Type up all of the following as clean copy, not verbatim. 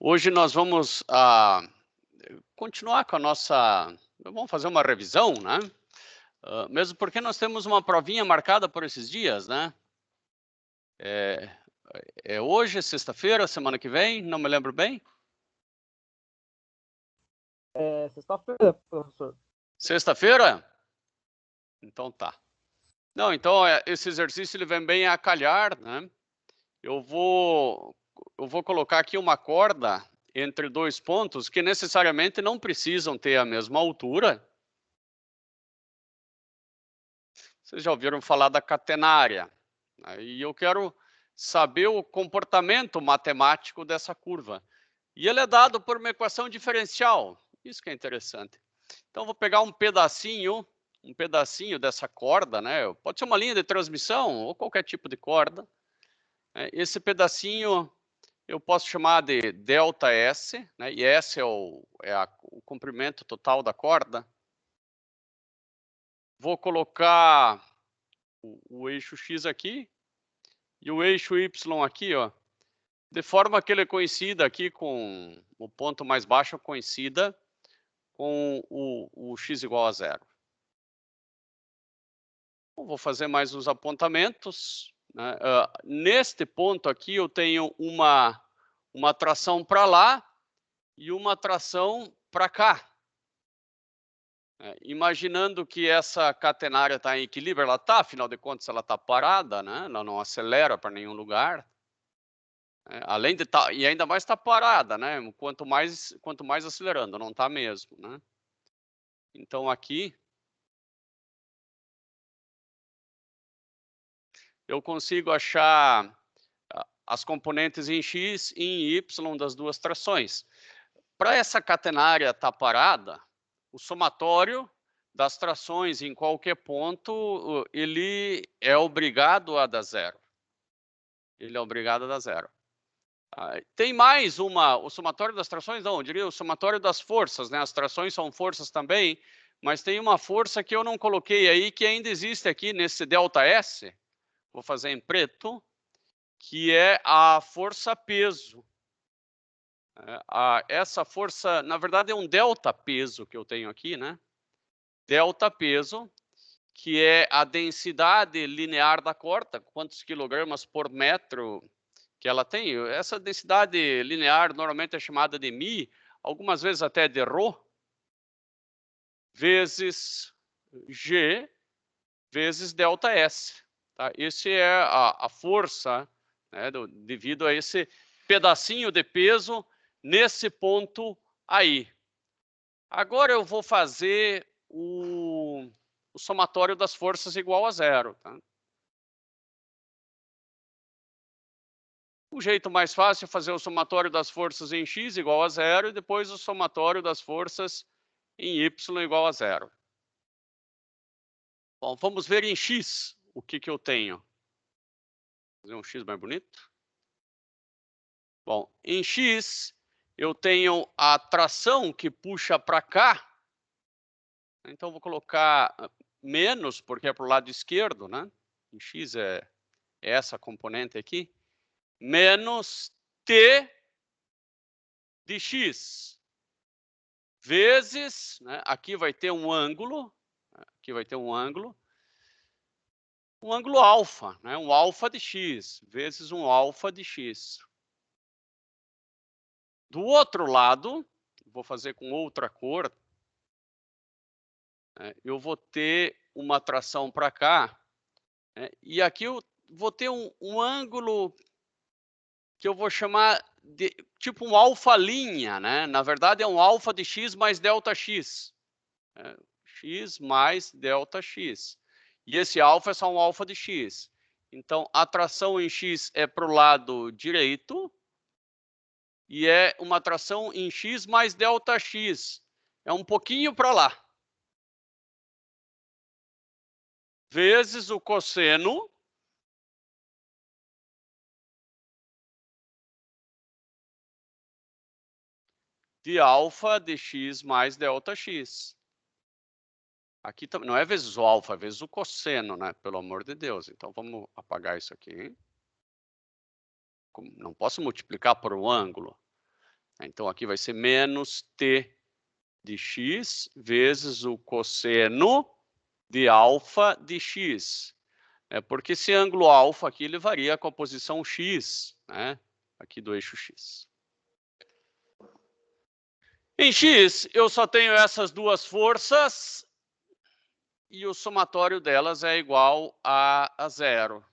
Hoje nós vamos continuar com a nossa. Vamos fazer uma revisão, né? Mesmo porque nós temos uma provinha marcada por esses dias, né? É hoje, sexta-feira, semana que vem, não me lembro bem. É sexta-feira, professor. Sexta-feira? Então tá. Não, então esse exercício ele vem bem a calhar, né? Eu vou colocar aqui uma corda entre dois pontos que necessariamente não precisam ter a mesma altura. Vocês já ouviram falar da catenária? E eu quero saber o comportamento matemático dessa curva. E ele é dado por uma equação diferencial. Isso que é interessante. Então, vou pegar um pedacinho dessa corda, né? Pode ser uma linha de transmissão ou qualquer tipo de corda. Esse pedacinho eu posso chamar de ΔS, né? E S é o comprimento total da corda. Vou colocar o eixo X aqui e o eixo Y aqui, ó, de forma que ele coincida aqui com o ponto mais baixo, coincida com o X igual a zero. Então, vou fazer mais uns apontamentos, né? Neste ponto aqui eu tenho uma tração para lá e uma tração para cá. Imaginando que essa catenária está em equilíbrio, ela está, afinal de contas, ela está parada, né? Ela não acelera para nenhum lugar. Além de estar, e ainda mais está parada, né? Quanto mais acelerando, não está mesmo, né? Então aqui eu consigo achar as componentes em x e em y das duas trações. Para essa catenária estar parada, o somatório das trações em qualquer ponto, ele é obrigado a dar zero. Ele é obrigado a dar zero. Tem mais o somatório das trações? Não, eu diria o somatório das forças, né? As trações são forças também, mas tem uma força que eu não coloquei aí, que ainda existe aqui nesse ΔS, vou fazer em preto, que é a força peso. Essa força, na verdade, é um delta peso que eu tenho aqui, né? Delta peso, que é a densidade linear da corda, quantos quilogramas por metro que ela tem. Essa densidade linear normalmente é chamada de μ, algumas vezes até de ρ, vezes G, vezes ΔS. Tá? Esse é a força, né, devido a esse pedacinho de peso nesse ponto aí. Agora eu vou fazer o somatório das forças igual a zero. Tá? O jeito mais fácil é fazer o somatório das forças em x igual a zero e depois o somatório das forças em y igual a zero. Bom, vamos ver em x o que eu tenho. Vou fazer um x mais bonito. Bom, em x eu tenho a tração que puxa para cá. Então vou colocar menos, porque é para o lado esquerdo, né? Em x é essa componente aqui. Menos t de x, vezes, né, aqui vai ter um ângulo, um ângulo alfa, né, um alfa de x, vezes um alfa de x. Do outro lado, vou fazer com outra cor, né, eu vou ter uma tração para cá, né, e aqui eu vou ter um ângulo que eu vou chamar de tipo um alfa linha, né? Na verdade é um alfa de x mais delta x. X mais delta x. E esse alfa é só um alfa de x. Então, a tração em x é para o lado direito e é uma tração em x mais delta x. É um pouquinho para lá. Vezes o cosseno de alfa de x mais delta x. Aqui não é vezes o alfa, é vezes o cosseno, né? Pelo amor de Deus. Então, vamos apagar isso aqui. Não posso multiplicar por um ângulo. Então, aqui vai ser menos t de x vezes o cosseno de alfa de x. Porque esse ângulo alfa aqui, ele varia com a posição x, né? Aqui do eixo x. Em x, eu só tenho essas duas forças e o somatório delas é igual a zero.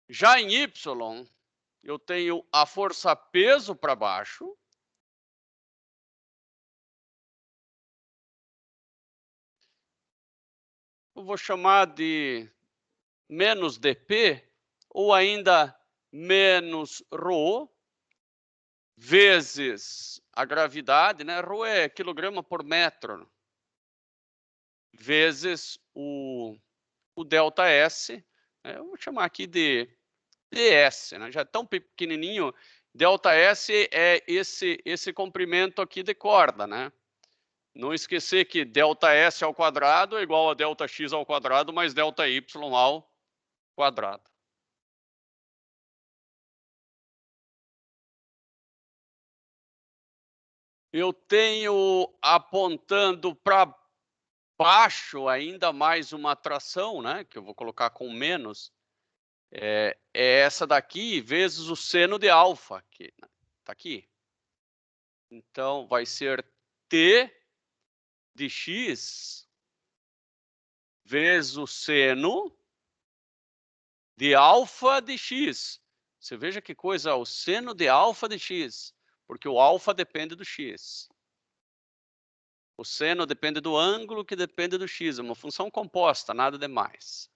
Já em y, eu tenho a força peso para baixo. Eu vou chamar de menos dp, ou ainda menos ρ, vezes a gravidade, né? Rho é quilograma por metro, vezes o ΔS, né? Eu vou chamar aqui de ds, né? Já é tão pequenininho, ΔS é esse comprimento aqui de corda, né? Não esquecer que ΔS ao quadrado é igual a Δx ao quadrado mais Dy ao quadrado. Eu tenho apontando para baixo ainda mais uma atração, né? Que eu vou colocar com menos. É essa daqui vezes o seno de alfa, que está aqui. Então, vai ser t de x vezes o seno de alfa de x. Você veja que coisa, o seno de alfa de x, porque o alfa depende do x. O seno depende do ângulo que depende do x, é uma função composta, nada demais.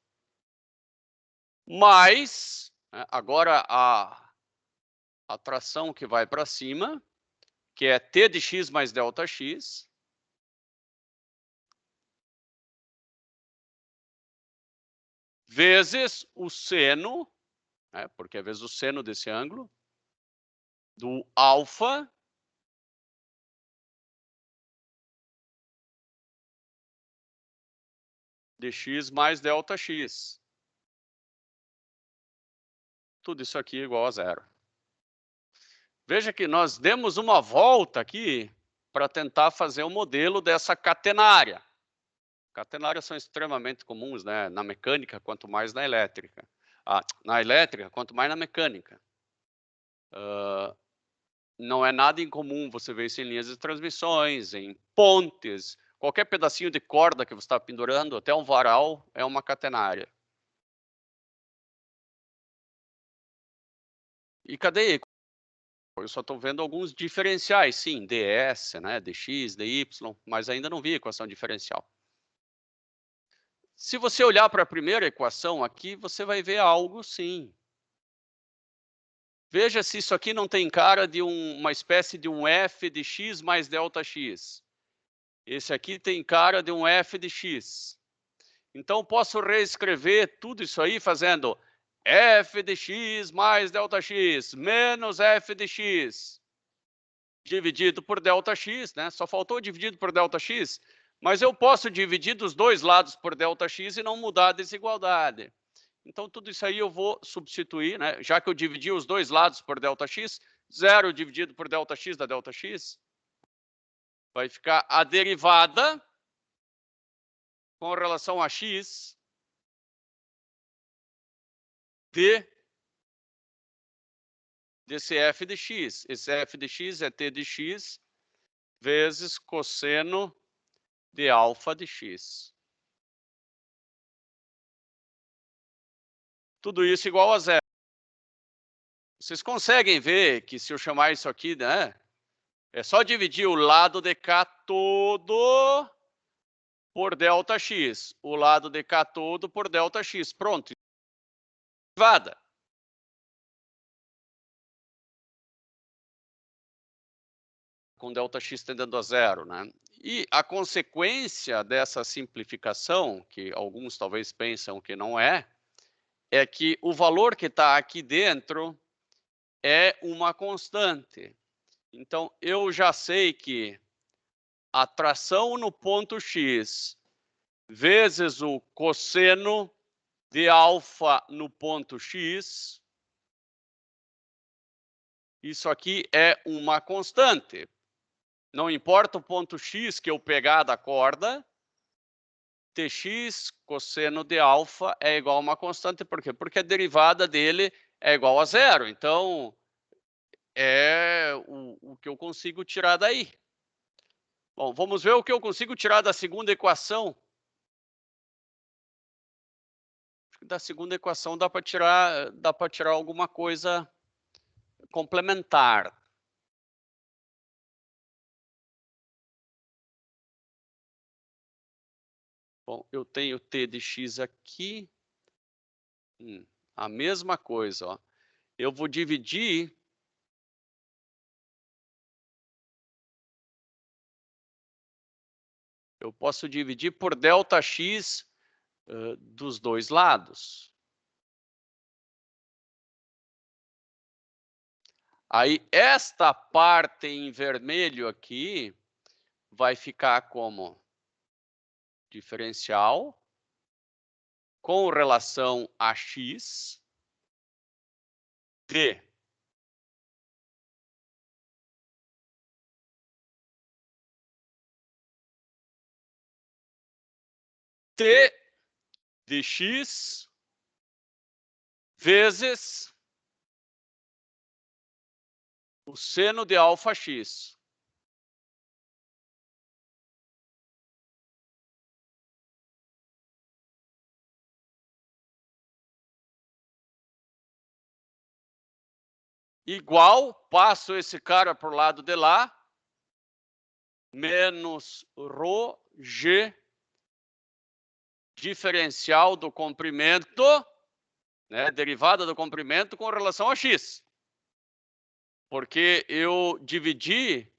Mais, agora a atração que vai para cima, que é t de x mais Δx, vezes o seno, porque é vezes o seno desse ângulo, do alfa de x mais Δx. Tudo isso aqui é igual a zero. Veja que nós demos uma volta aqui para tentar fazer o modelo dessa catenária. Catenárias são extremamente comuns, né? Na mecânica, quanto mais na elétrica. Na elétrica, quanto mais na mecânica. Não é nada incomum você ver isso em linhas de transmissões, em pontes, qualquer pedacinho de corda que você está pendurando, até um varal, é uma catenária. E cadê? Eu só estou vendo alguns diferenciais, sim, ds, né, dx, dy, mas ainda não vi equação diferencial. Se você olhar para a primeira equação aqui, você vai ver algo, sim. Veja se isso aqui não tem cara de uma espécie de um f de x mais Δx. Esse aqui tem cara de um f de x. Então, posso reescrever tudo isso aí fazendo f de x mais Δx menos f de x dividido por Δx, né? Só faltou dividido por Δx, mas eu posso dividir dos dois lados por Δx e não mudar a desigualdade. Então, tudo isso aí eu vou substituir, né? Já que eu dividi os dois lados por Δx, 0 dividido por Δx da Δx, vai ficar a derivada com relação a x desse f de x. Esse f de x é t de x vezes cosseno de alfa de x. Tudo isso igual a zero. Vocês conseguem ver que se eu chamar isso aqui, né? É só dividir o lado de cá todo por Δx. O lado de cá todo por Δx. Pronto. Derivada. Com Δx tendendo a zero, né? E a consequência dessa simplificação, que alguns talvez pensam que não é que o valor que está aqui dentro é uma constante. Então, eu já sei que a tração no ponto x vezes o cosseno de alfa no ponto x Isso aqui é uma constante. Não importa o ponto x que eu pegar da corda, Tx cosseno de alfa é igual a uma constante. Por quê? Porque a derivada dele é igual a zero. Então, é o que eu consigo tirar daí. Bom, vamos ver o que eu consigo tirar da segunda equação. Da segunda equação dá para tirar alguma coisa complementar. Bom, eu tenho t de x aqui. A mesma coisa, ó. Eu vou dividir eu posso dividir por ΔX dos dois lados. Aí, esta parte em vermelho aqui vai ficar como diferencial com relação a x de t de x vezes o seno de alfa x. Igual, passo esse cara para o lado de lá, menos ρ g diferencial do comprimento, né, derivada do comprimento com relação a x. Porque eu dividi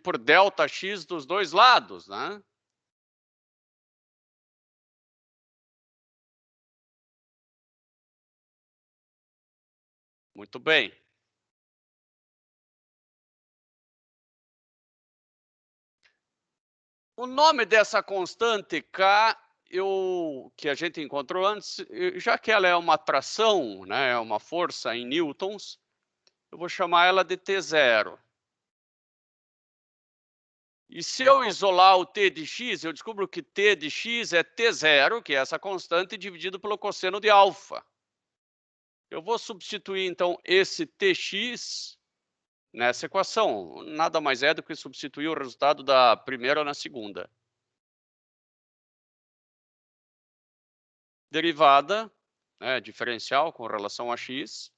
por ΔX dos dois lados, né? Muito bem. O nome dessa constante K, que a gente encontrou antes, já que ela é uma tração, né, é uma força em newtons, eu vou chamar ela de T0. E se eu isolar o t de x, eu descubro que t de x é T0, que é essa constante, dividido pelo cosseno de alfa. Eu vou substituir, então, esse Tx nessa equação. Nada mais é do que substituir o resultado da primeira na segunda. Derivada, né, diferencial com relação a x.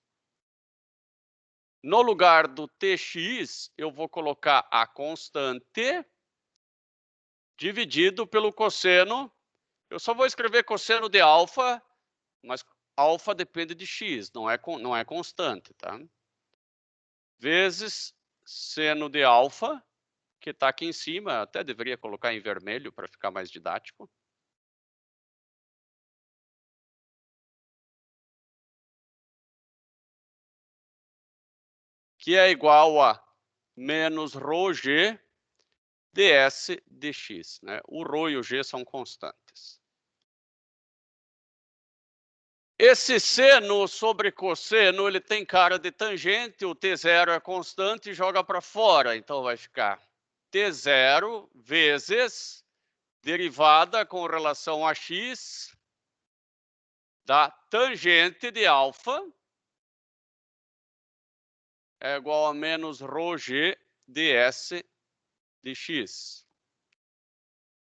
No lugar do Tx, eu vou colocar a constante dividido pelo cosseno. Eu só vou escrever cosseno de alfa, mas alfa depende de x, não é constante, tá? Vezes seno de alfa, que está aqui em cima, até deveria colocar em vermelho para ficar mais didático. Que é igual a menos ρg ds dx, né? O ρ e o g são constantes. Esse seno sobre cosseno, ele tem cara de tangente, o T0 é constante, joga para fora, então vai ficar T0 vezes derivada com relação a x da tangente de alfa é igual a menos ρg ds de x.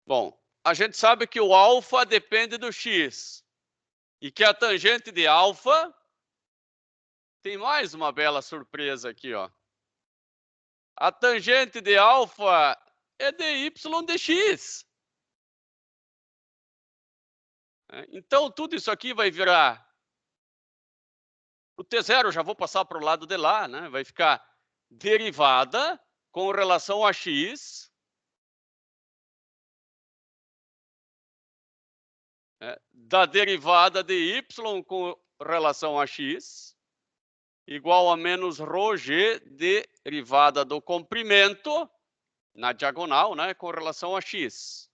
Bom, a gente sabe que o alfa depende do x e que a tangente de alfa tem mais uma bela surpresa aqui, ó. A tangente de alfa é dy dx. Então, tudo isso aqui vai virar... O T0 eu já vou passar para o lado de lá, né? Vai ficar derivada com relação a x da derivada de y com relação a x igual a menos ρg derivada do comprimento na diagonal, né, com relação a x.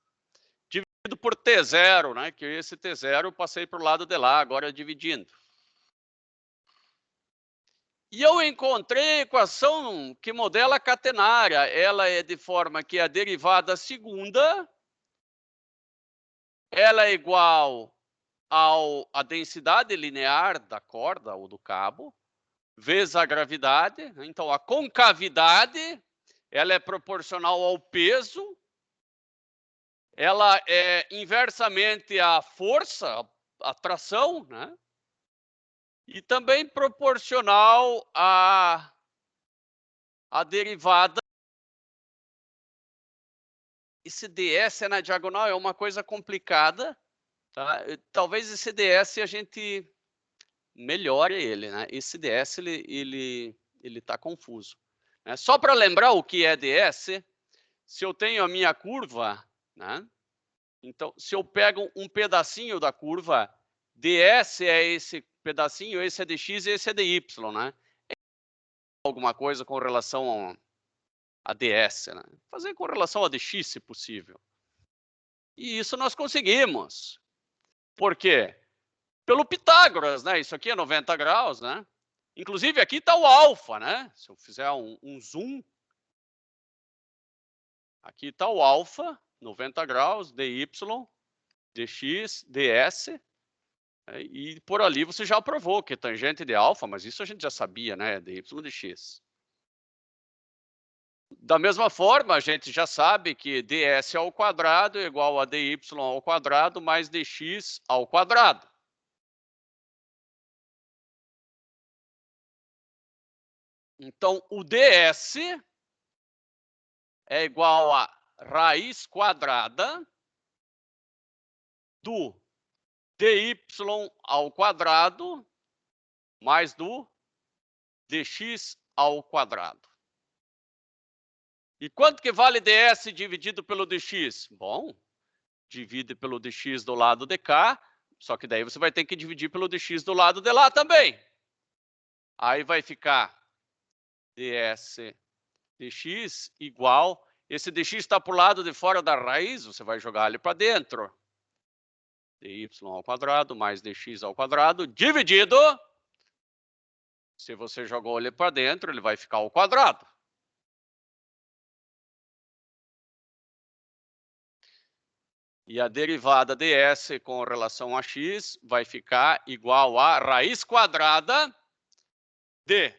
Dividido por T0, né, que esse T0 eu passei para o lado de lá, agora dividindo. E eu encontrei a equação que modela a catenária. Ela é de forma que a derivada segunda ela é igual à densidade linear da corda ou do cabo, vezes a gravidade. Então, a concavidade ela é proporcional ao peso, ela é inversamente à força, à tração, né? E também proporcional à derivada. Esse ds na diagonal é uma coisa complicada, tá? Talvez esse ds a gente melhore ele, né? Esse ds ele tá confuso, né? Só para lembrar o que é ds, se eu tenho a minha curva, né? Então, se eu pego um pedacinho da curva, ds é esse pedacinho, esse é de x e esse é de y, né? Alguma coisa com relação a ds, né? Fazer com relação a dx, se possível. E isso nós conseguimos. Por quê? Pelo Pitágoras, né? Isso aqui é 90 graus, né? Inclusive, aqui está o alfa, né? Se eu fizer um zoom, aqui está o alfa, 90 graus, dy, dx, ds, né? E por ali você já provou que é tangente de alfa, mas isso a gente já sabia, né? dy, dx. Da mesma forma, a gente já sabe que ds ao quadrado é igual a dy ao quadrado mais dx ao quadrado. Então, o ds é igual a raiz quadrada do dy ao quadrado mais do dx ao quadrado. E quanto que vale ds dividido pelo dx? Bom, divide pelo dx do lado de cá, só que daí você vai ter que dividir pelo dx do lado de lá também. Aí vai ficar ds dx igual, esse dx está para o lado de fora da raiz, você vai jogar ele para dentro. dy ao quadrado mais dx ao quadrado dividido, se você jogou ele para dentro, ele vai ficar ao quadrado. E a derivada ds com relação a x vai ficar igual a raiz quadrada de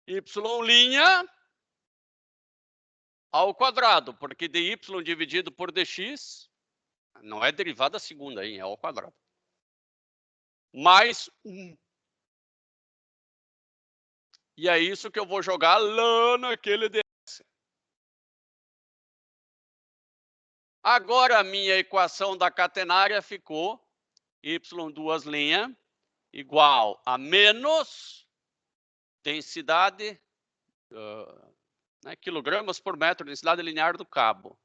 y' ao quadrado, porque dy dividido por dx não é derivada segunda, hein? É ao quadrado. Mais 1. E é isso que eu vou jogar lá naquele ds. Agora a minha equação da catenária ficou y duas linhas igual a menos densidade, né, quilogramas por metro, densidade linear do cabo,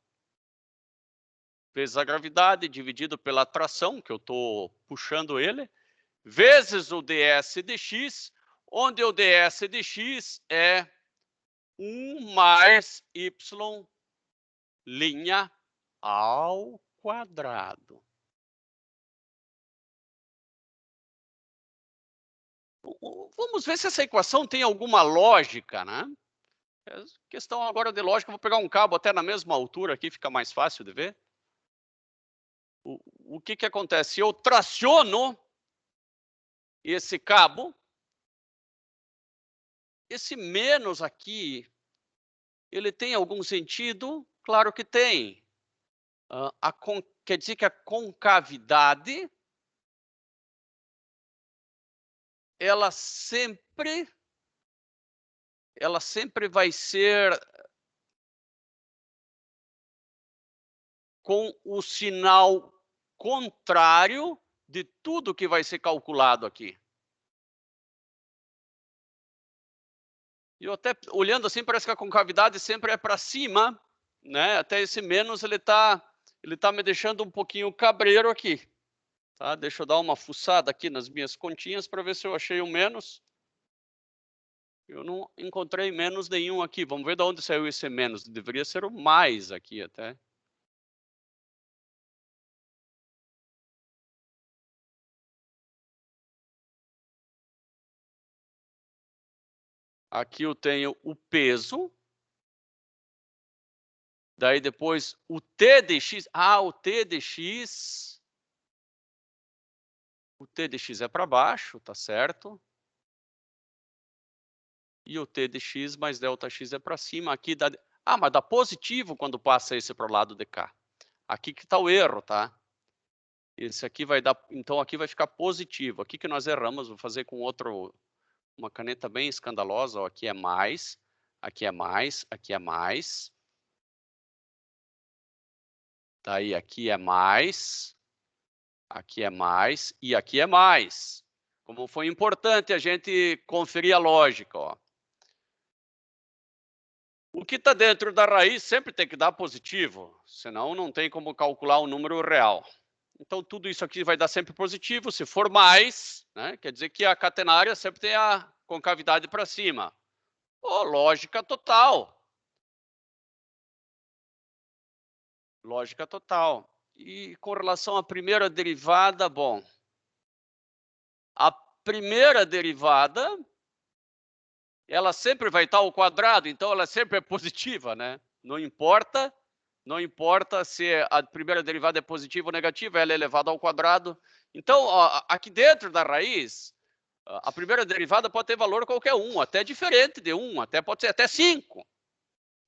vezes a gravidade dividido pela tração, que eu estou puxando ele, vezes o ds dx, onde o ds dx é 1 mais y' ao quadrado. Vamos ver se essa equação tem alguma lógica, né? É questão agora de lógica, vou pegar um cabo até na mesma altura aqui, fica mais fácil de ver. O que acontece? Eu traciono esse cabo, esse menos aqui, ele tem algum sentido? Claro que tem. Quer dizer que a concavidade, ela sempre vai ser com o sinal contrário de tudo que vai ser calculado aqui. E eu até olhando assim, parece que a concavidade sempre é para cima, né? Até esse menos ele tá me deixando um pouquinho cabreiro aqui. Tá? Deixa eu dar uma fuçada aqui nas minhas continhas para ver se eu achei um menos. Eu não encontrei menos nenhum aqui. Vamos ver de onde saiu esse menos. Deveria ser o mais aqui até. Aqui eu tenho o peso. Daí depois o t de x. O t de x. O t de x é para baixo, tá certo? E o t de x mais ΔX é para cima. Aqui dá. Mas dá positivo quando passa esse para o lado de cá. Aqui que está o erro, tá? Esse aqui vai dar. Então aqui vai ficar positivo. Aqui que nós erramos, vou fazer com uma caneta bem escandalosa. Ó, aqui é mais, aqui é mais, aqui é mais. Daí aqui é mais, aqui é mais e aqui é mais. Como foi importante a gente conferir a lógica, ó. O que está dentro da raiz sempre tem que dar positivo, senão não tem como calcular o número real. Então, tudo isso aqui vai dar sempre positivo. Se for mais, né, quer dizer que a catenária sempre tem a concavidade para cima. Lógica total. Lógica total. E com relação à primeira derivada, bom, a primeira derivada, ela sempre vai estar ao quadrado, então ela sempre é positiva, né? Não importa se a primeira derivada é positiva ou negativa, ela é elevada ao quadrado. Então, ó, aqui dentro da raiz, a primeira derivada pode ter valor qualquer um, até diferente de 1, até pode ser até 5.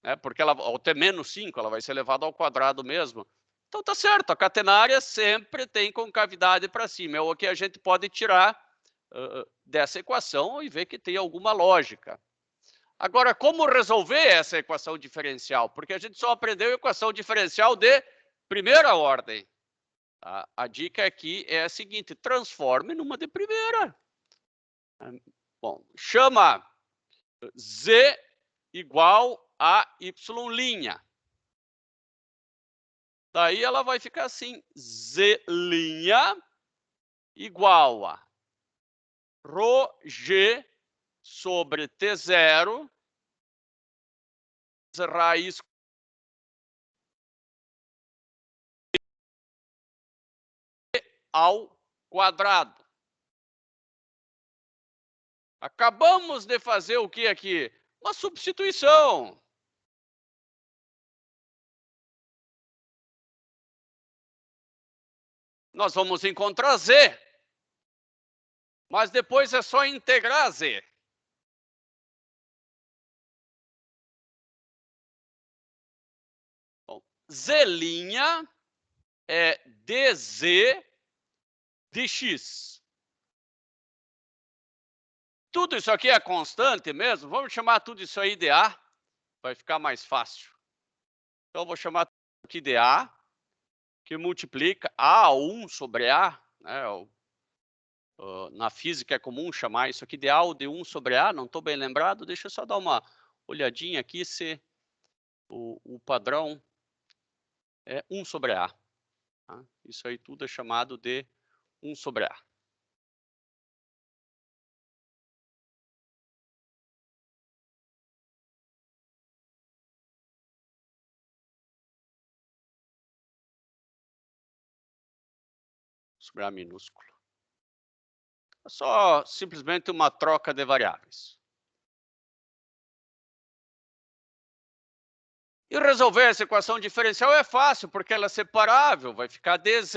Né? Porque ela, ou até menos 5, ela vai ser elevada ao quadrado mesmo. Então tá certo, a catenária sempre tem concavidade para cima. É o que a gente pode tirar dessa equação e ver que tem alguma lógica. Agora, como resolver essa equação diferencial? Porque a gente só aprendeu equação diferencial de primeira ordem. A dica aqui é a seguinte: transforme numa de primeira. Bom, chama z igual a y'. Daí ela vai ficar assim: z' igual a ρg sobre t0 raiz ao quadrado. Acabamos de fazer o que aqui? Uma substituição. Nós vamos encontrar z, mas depois é só integrar z. Bom, z' é dz de x. Tudo isso aqui é constante mesmo? Vamos chamar tudo isso aí de A, vai ficar mais fácil. Então, eu vou chamar aqui de A, que multiplica A1 sobre A, né? Na física é comum chamar isso aqui de A ou de 1 sobre A, não estou bem lembrado, deixa eu só dar uma olhadinha aqui se o padrão é 1 sobre A. Tá? Isso aí tudo é chamado de 1 sobre A. Sobre A minúsculo. É só simplesmente uma troca de variáveis. E resolver essa equação diferencial é fácil, porque ela é separável. Vai ficar dz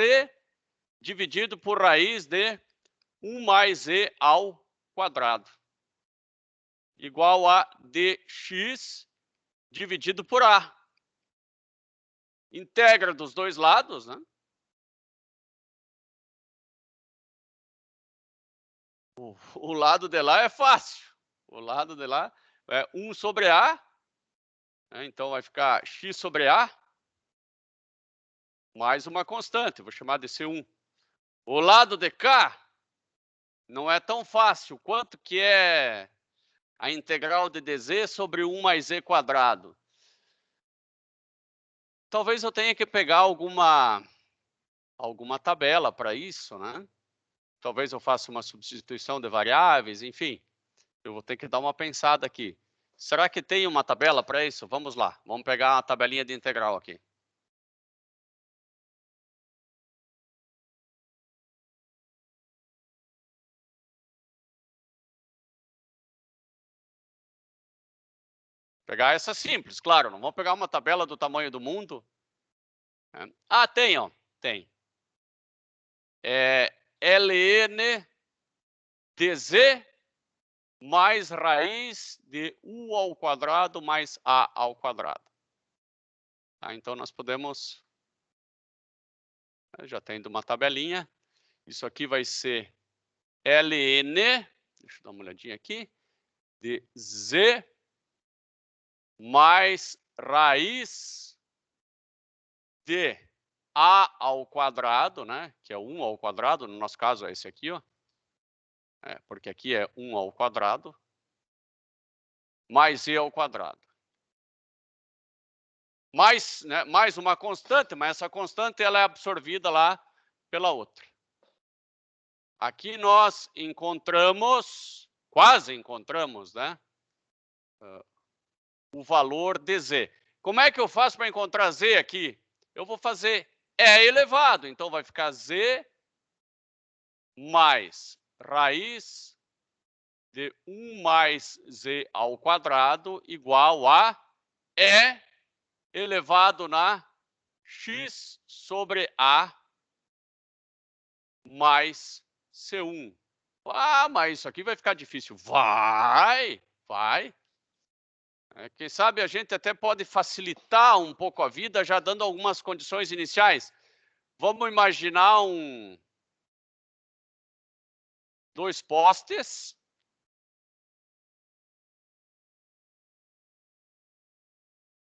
dividido por raiz de 1 mais z ao quadrado. Igual a dx dividido por A. Integra dos dois lados, né? O lado de lá é fácil. O lado de lá é 1 sobre A. Né? Então, vai ficar x sobre A mais uma constante. Vou chamar de C1. O lado de cá não é tão fácil. Quanto que é a integral de dz sobre 1 mais z quadrado? Talvez eu tenha que pegar alguma tabela para isso, né? Talvez eu faça uma substituição de variáveis, enfim. Eu vou ter que dar uma pensada aqui. Será que tem uma tabela para isso? Vamos lá, vamos pegar a tabelinha de integral aqui. Pegar essa simples, claro, não vamos pegar uma tabela do tamanho do mundo. Né? Ah, tem, ó, tem. É ln dz mais raiz de u ao quadrado mais a ao quadrado. Tá? Então, nós podemos, já tendo uma tabelinha, isso aqui vai ser ln, deixa eu dar uma olhadinha aqui, de z mais raiz de a ao quadrado, né, que é 1 ao quadrado, no nosso caso é esse aqui, ó, porque aqui é 1 ao quadrado, mais e ao quadrado. Mais, né, mais uma constante, mas essa constante ela é absorvida lá pela outra. Aqui nós encontramos, quase encontramos, né, o valor de z. Como é que eu faço para encontrar z aqui? Eu vou fazer e elevado, então vai ficar z mais raiz de 1 mais z ao quadrado igual a e elevado na x sobre a mais C1. Ah, mas isso aqui vai ficar difícil. Vai. Quem sabe a gente até pode facilitar um pouco a vida já dando algumas condições iniciais. Vamos imaginar dois postes.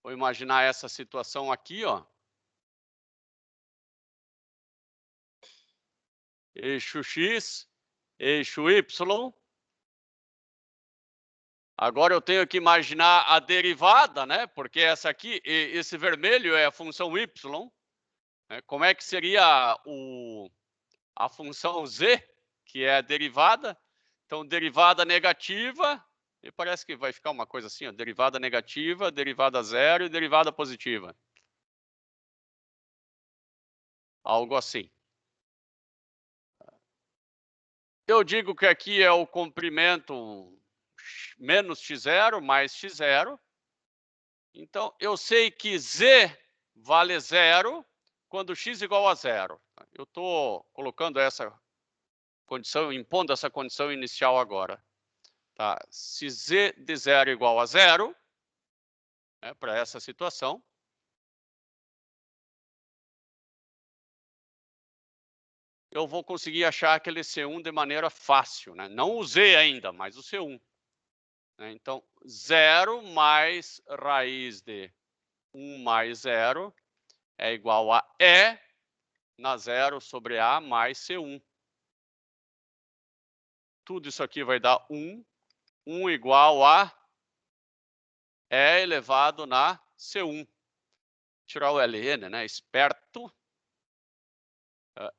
Vou imaginar essa situação aqui, ó. Eixo X, eixo Y. Agora eu tenho que imaginar a derivada, né? Porque essa aqui, esse vermelho é a função y. Como é que seria a função z, que é a derivada? Então, derivada negativa, e parece que vai ficar uma coisa assim, ó, derivada negativa, derivada zero e derivada positiva. Algo assim. Eu digo que aqui é o comprimento menos x0 mais x0. Então, eu sei que z vale zero quando x igual a zero. Eu estou colocando essa condição, impondo essa condição inicial agora. Tá? Se z de zero igual a zero, para essa situação, eu vou conseguir achar aquele C1 de maneira fácil. Né? Não o z ainda, mas o C1. Então, 0 mais raiz de 1 mais 0 é igual a E na 0 sobre A mais C1. Tudo isso aqui vai dar 1. 1 igual a E elevado na C1. Tirar o ln, né? Esperto.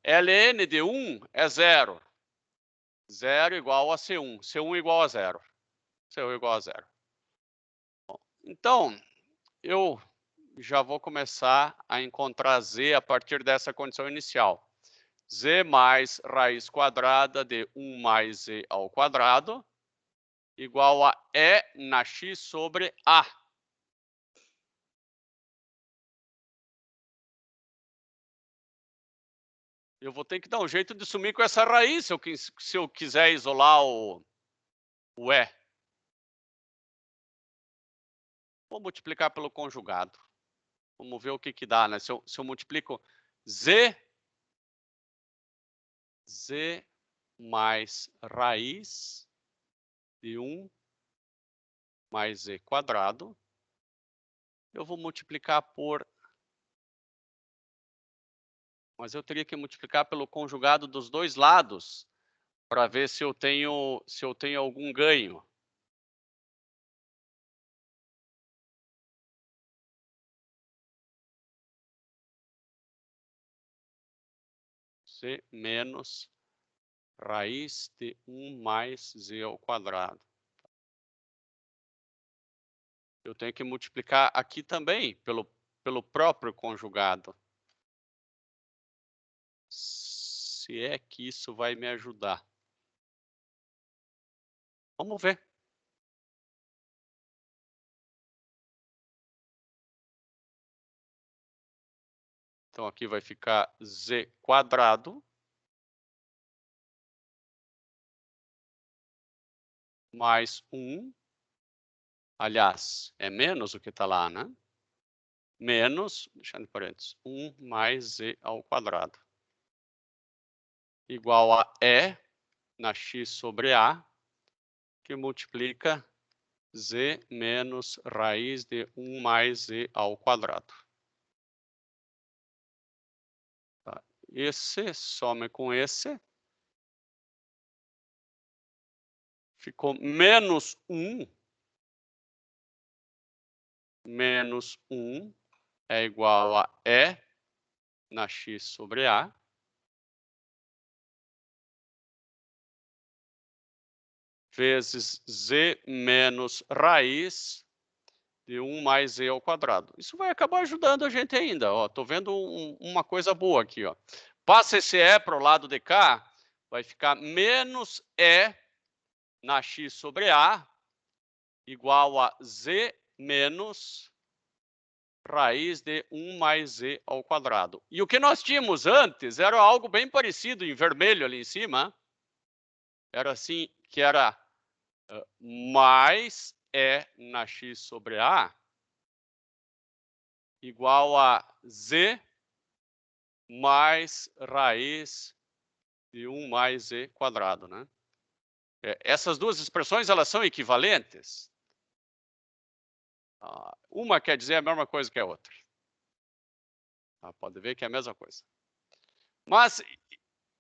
ln de 1 é 0. 0 igual a C1. C1 igual a 0. C1 igual a 0. Bom, então, eu já vou começar a encontrar z a partir dessa condição inicial. Z mais raiz quadrada de 1 mais z ao quadrado igual a E na x sobre A. Eu vou ter que dar um jeito de sumir com essa raiz se eu quiser isolar o E. Vou multiplicar pelo conjugado. Vamos ver o que dá, né? Se eu multiplico z mais raiz de 1 mais z quadrado, eu vou multiplicar por... Mas eu teria que multiplicar pelo conjugado dos dois lados para ver se eu tenho algum ganho. C menos raiz de 1 mais z ao quadrado. Eu tenho que multiplicar aqui também pelo próprio conjugado. Se é que isso vai me ajudar. Vamos ver. Então, aqui vai ficar z quadrado mais 1. Aliás, é menos o que está lá, né? Menos, deixando em parênteses, 1 mais z ao quadrado. Igual a E na x sobre A, que multiplica z menos raiz de 1 mais z ao quadrado. Tá. Esse some com esse. Ficou menos 1. Menos 1 é igual a E na x sobre A. Vezes z menos raiz de 1 mais z ao quadrado. Isso vai acabar ajudando a gente ainda. Estou vendo uma coisa boa aqui. Ó. Passa esse E para o lado de cá, vai ficar menos E na x sobre A igual a z menos raiz de 1 mais z ao quadrado. E o que nós tínhamos antes era algo bem parecido, em vermelho ali em cima. Era assim, que era mais E na x sobre A igual a z mais raiz de 1 mais z quadrado, né? Essas duas expressões, elas são equivalentes. Uma quer dizer a mesma coisa que a outra. Pode ver que é a mesma coisa. Mas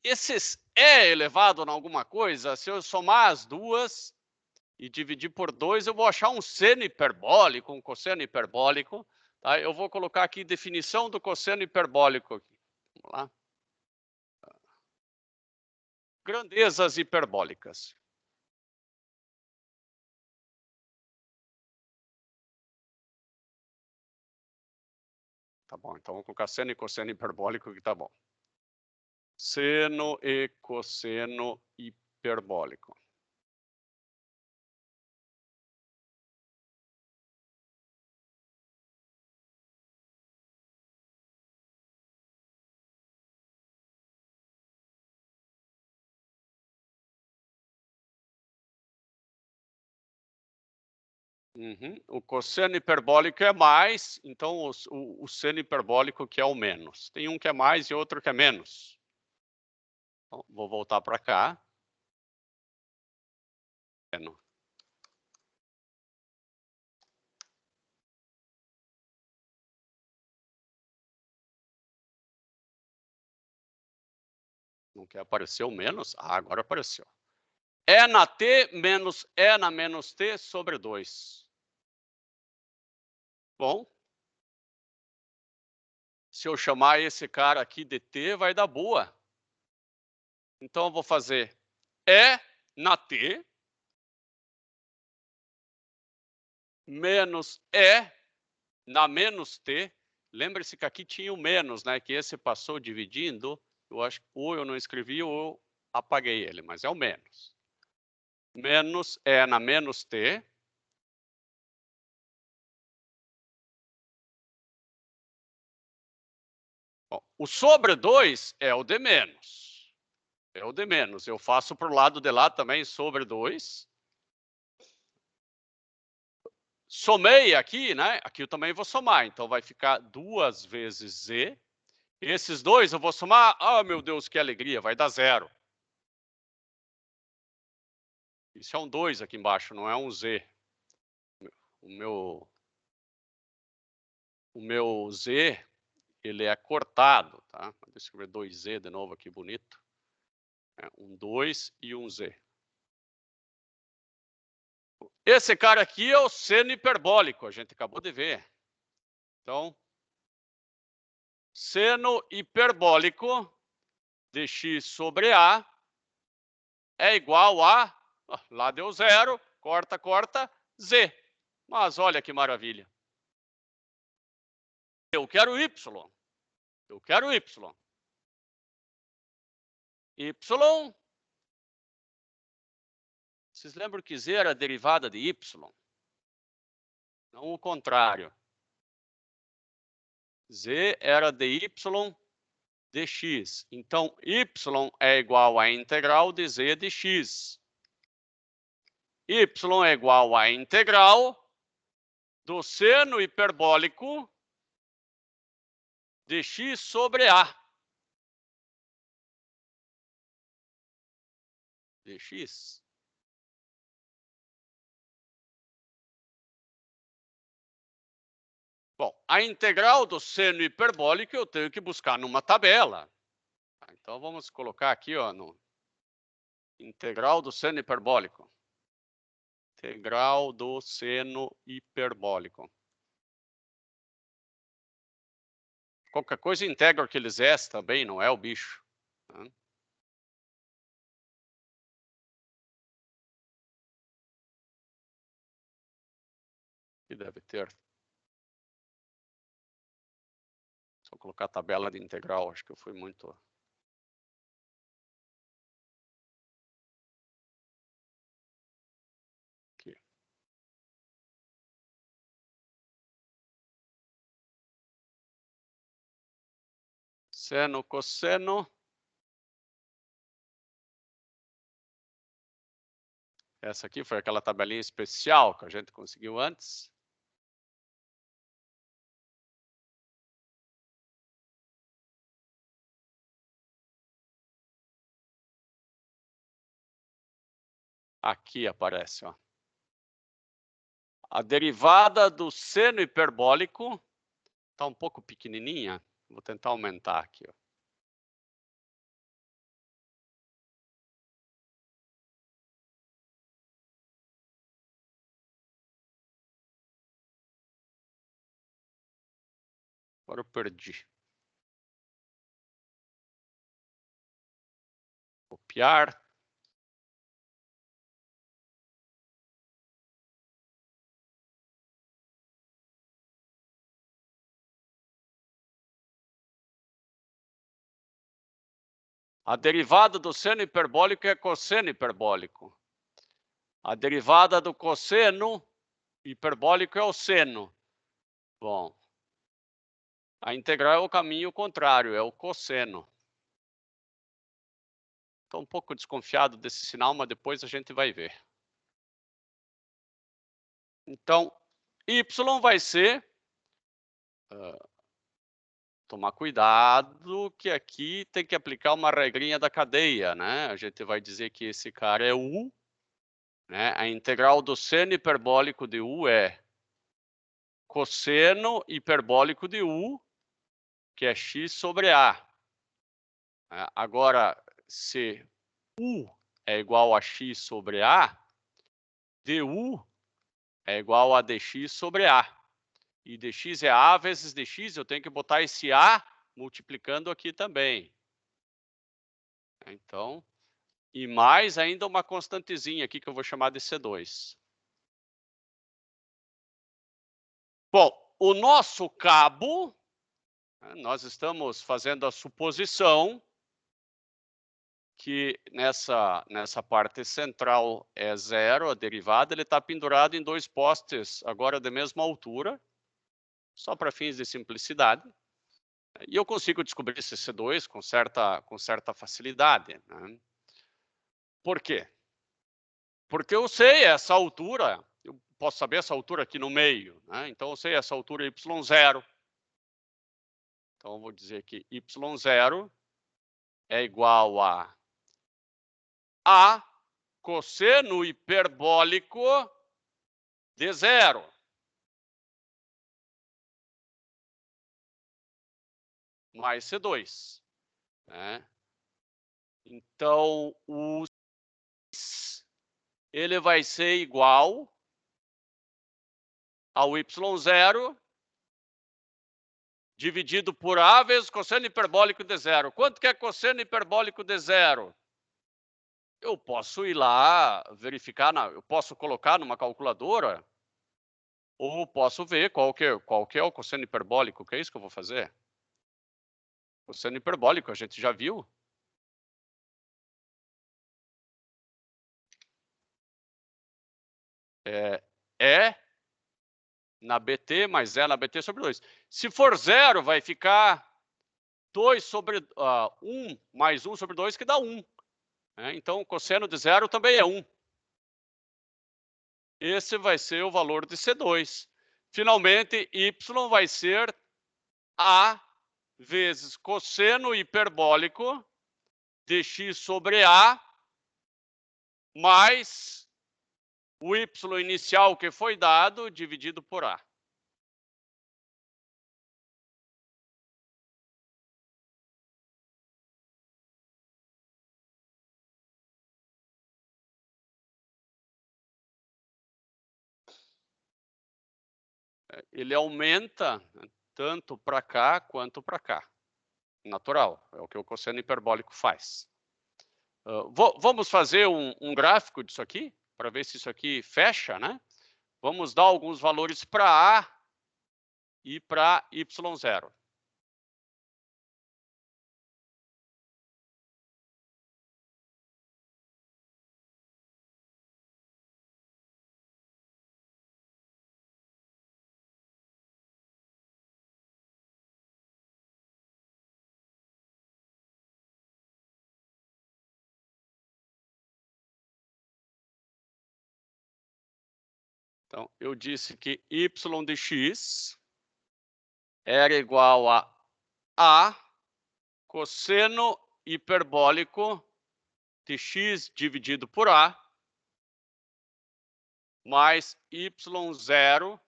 esses E elevado a alguma coisa, se eu somar as duas e dividir por 2, eu vou achar um seno hiperbólico, um cosseno hiperbólico. Tá? Eu vou colocar aqui definição do cosseno hiperbólico. Aqui. Vamos lá. Grandezas hiperbólicas. Tá bom, então vou colocar seno e cosseno hiperbólico que tá bom. Seno e cosseno hiperbólico. O cosseno hiperbólico é mais, então o seno hiperbólico que é o menos. Tem um que é mais e outro que é menos. Então, vou voltar para cá. Não quer aparecer o menos? Agora apareceu. E na t menos E na menos t sobre 2. Bom, se eu chamar esse cara aqui de t, vai dar boa. Então, eu vou fazer E na t menos E na menos t. Lembre-se que aqui tinha o menos, né? Que esse passou dividindo. Eu acho que ou eu não escrevi ou eu apaguei ele, mas é o menos. Menos E na menos t. Bom, o sobre 2 é o de menos. É o de menos. Eu faço para o lado de lá também sobre 2. Somei aqui, né? Aqui eu também vou somar. Então, vai ficar 2 vezes z. Esses dois eu vou somar. Meu Deus, que alegria. Vai dar 0. Isso é um 2 aqui embaixo, não é um z. O meu z, ele é cortado, tá? Deixa eu escrever 2z de novo aqui, bonito. Um 2 e um z. Esse cara aqui é o seno hiperbólico, a gente acabou de ver. Então, seno hiperbólico de x sobre A é igual a, lá deu 0, corta, corta, z. Mas olha que maravilha. Eu quero y. Eu quero y. Y, vocês lembram que z era a derivada de y? Não o contrário. Z era dy dx. Então, y é igual à integral de z de x. Y é igual à integral do seno hiperbólico de x sobre a. Dx. Bom, a integral do seno hiperbólico eu tenho que buscar numa tabela. Então, vamos colocar aqui, ó, no integral do seno hiperbólico. Integral do seno hiperbólico. Qualquer coisa integra aqueles S também, não é o bicho. Né? Que deve ter. Só colocar a tabela de integral, acho que eu fui muito... Aqui. Seno, cosseno. Essa aqui foi aquela tabelinha especial que a gente conseguiu antes. Aqui aparece, ó. A derivada do seno hiperbólico está um pouco pequenininha. Vou tentar aumentar aqui, ó. Agora eu perdi. Copiar. A derivada do seno hiperbólico é cosseno hiperbólico. A derivada do cosseno hiperbólico é o seno. Bom, a integral é o caminho contrário, é o cosseno. Estou um pouco desconfiado desse sinal, mas depois a gente vai ver. Então, y vai ser... tomar cuidado que aqui tem que aplicar uma regrinha da cadeia, né? A gente vai dizer que esse cara é U, né? A integral do seno hiperbólico de U é cosseno hiperbólico de U, que é x sobre A. Agora, se U é igual a x sobre A, du é igual a dx sobre A. E dx é A vezes dx, eu tenho que botar esse A multiplicando aqui também. Então, e mais ainda uma constantezinha aqui que eu vou chamar de C2. Bom, o nosso cabo, nós estamos fazendo a suposição que nessa parte central é zero, a derivada, ele está pendurado em dois postes, agora da mesma altura, só para fins de simplicidade. E eu consigo descobrir esse C2 com certa facilidade. Né? Por quê? Porque eu sei essa altura, eu posso saber essa altura aqui no meio. Né? Então, eu sei essa altura y0. Então, eu vou dizer que y0 é igual a cosseno hiperbólico de zero. Mais C2. Né? Então, ele vai ser igual ao y0 dividido por A vezes cosseno hiperbólico de zero. Quanto que é cosseno hiperbólico de zero? Eu posso ir lá verificar, eu posso colocar numa calculadora, ou posso ver qual que é o cosseno hiperbólico, que é isso que eu vou fazer. Cosseno hiperbólico, a gente já viu. É na BT mais E na BT sobre 2. Se for 0, vai ficar 2 sobre 1 mais 1 sobre 2, que dá 1. Então, o cosseno de 0 também é 1. Esse vai ser o valor de C2. Finalmente, y vai ser A vezes cosseno hiperbólico de x sobre A mais o y inicial que foi dado dividido por A. Ele aumenta tanto para cá quanto para cá. Natural, é o que o cosseno hiperbólico faz. Vamos fazer um gráfico disso aqui, para ver se isso aqui fecha, né? Vamos dar alguns valores para A e para y0. Então, eu disse que y de x era igual a cosseno hiperbólico de x dividido por A mais y0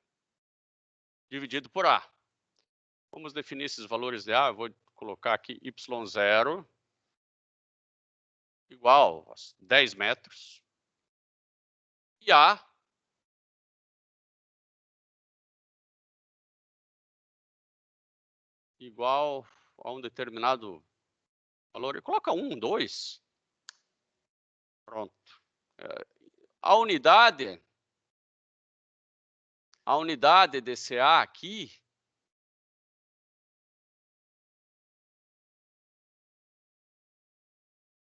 dividido por A. Vamos definir esses valores de A. Eu vou colocar aqui y0 igual a 10 metros. E A igual a um determinado valor. Coloca 1, 2. Pronto. A unidade desse A aqui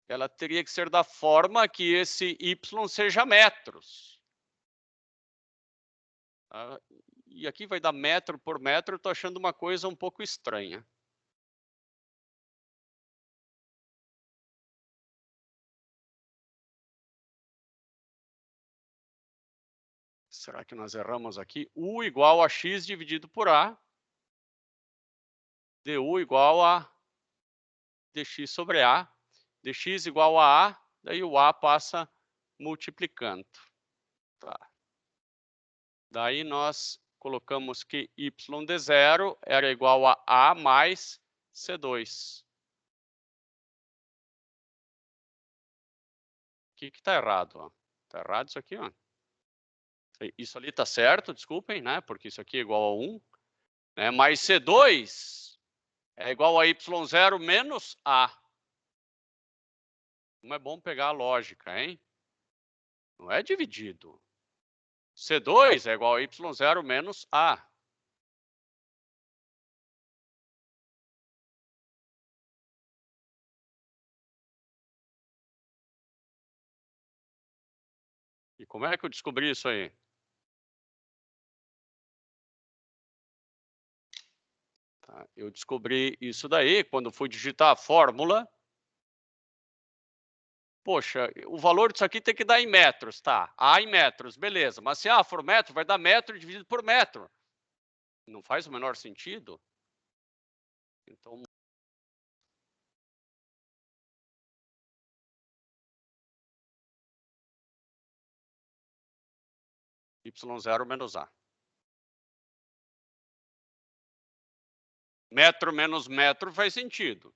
ela teria que ser da forma que esse y seja metros. E aqui vai dar metro por metro, eu estou achando uma coisa um pouco estranha. Será que nós erramos aqui? U igual a x dividido por A. Du igual a dx sobre A. Dx igual a A, daí o A passa multiplicando. Tá. Daí nós colocamos que y de 0 era igual a A mais C2. O que está errado? Está errado isso aqui, ó. Isso ali está certo, desculpem, né? Porque isso aqui é igual a 1. Né? Mais C2 é igual a y0 menos A. Como é bom pegar a lógica, hein? Não é dividido. C2 é igual a y0 menos A. E como é que eu descobri isso aí? Tá, eu descobri isso daí quando fui digitar a fórmula. Poxa, o valor disso aqui tem que dar em metros, tá? A em metros, beleza. Mas se A for metro, vai dar metro dividido por metro. Não faz o menor sentido. Então, y0 menos A. Metro menos metro faz sentido.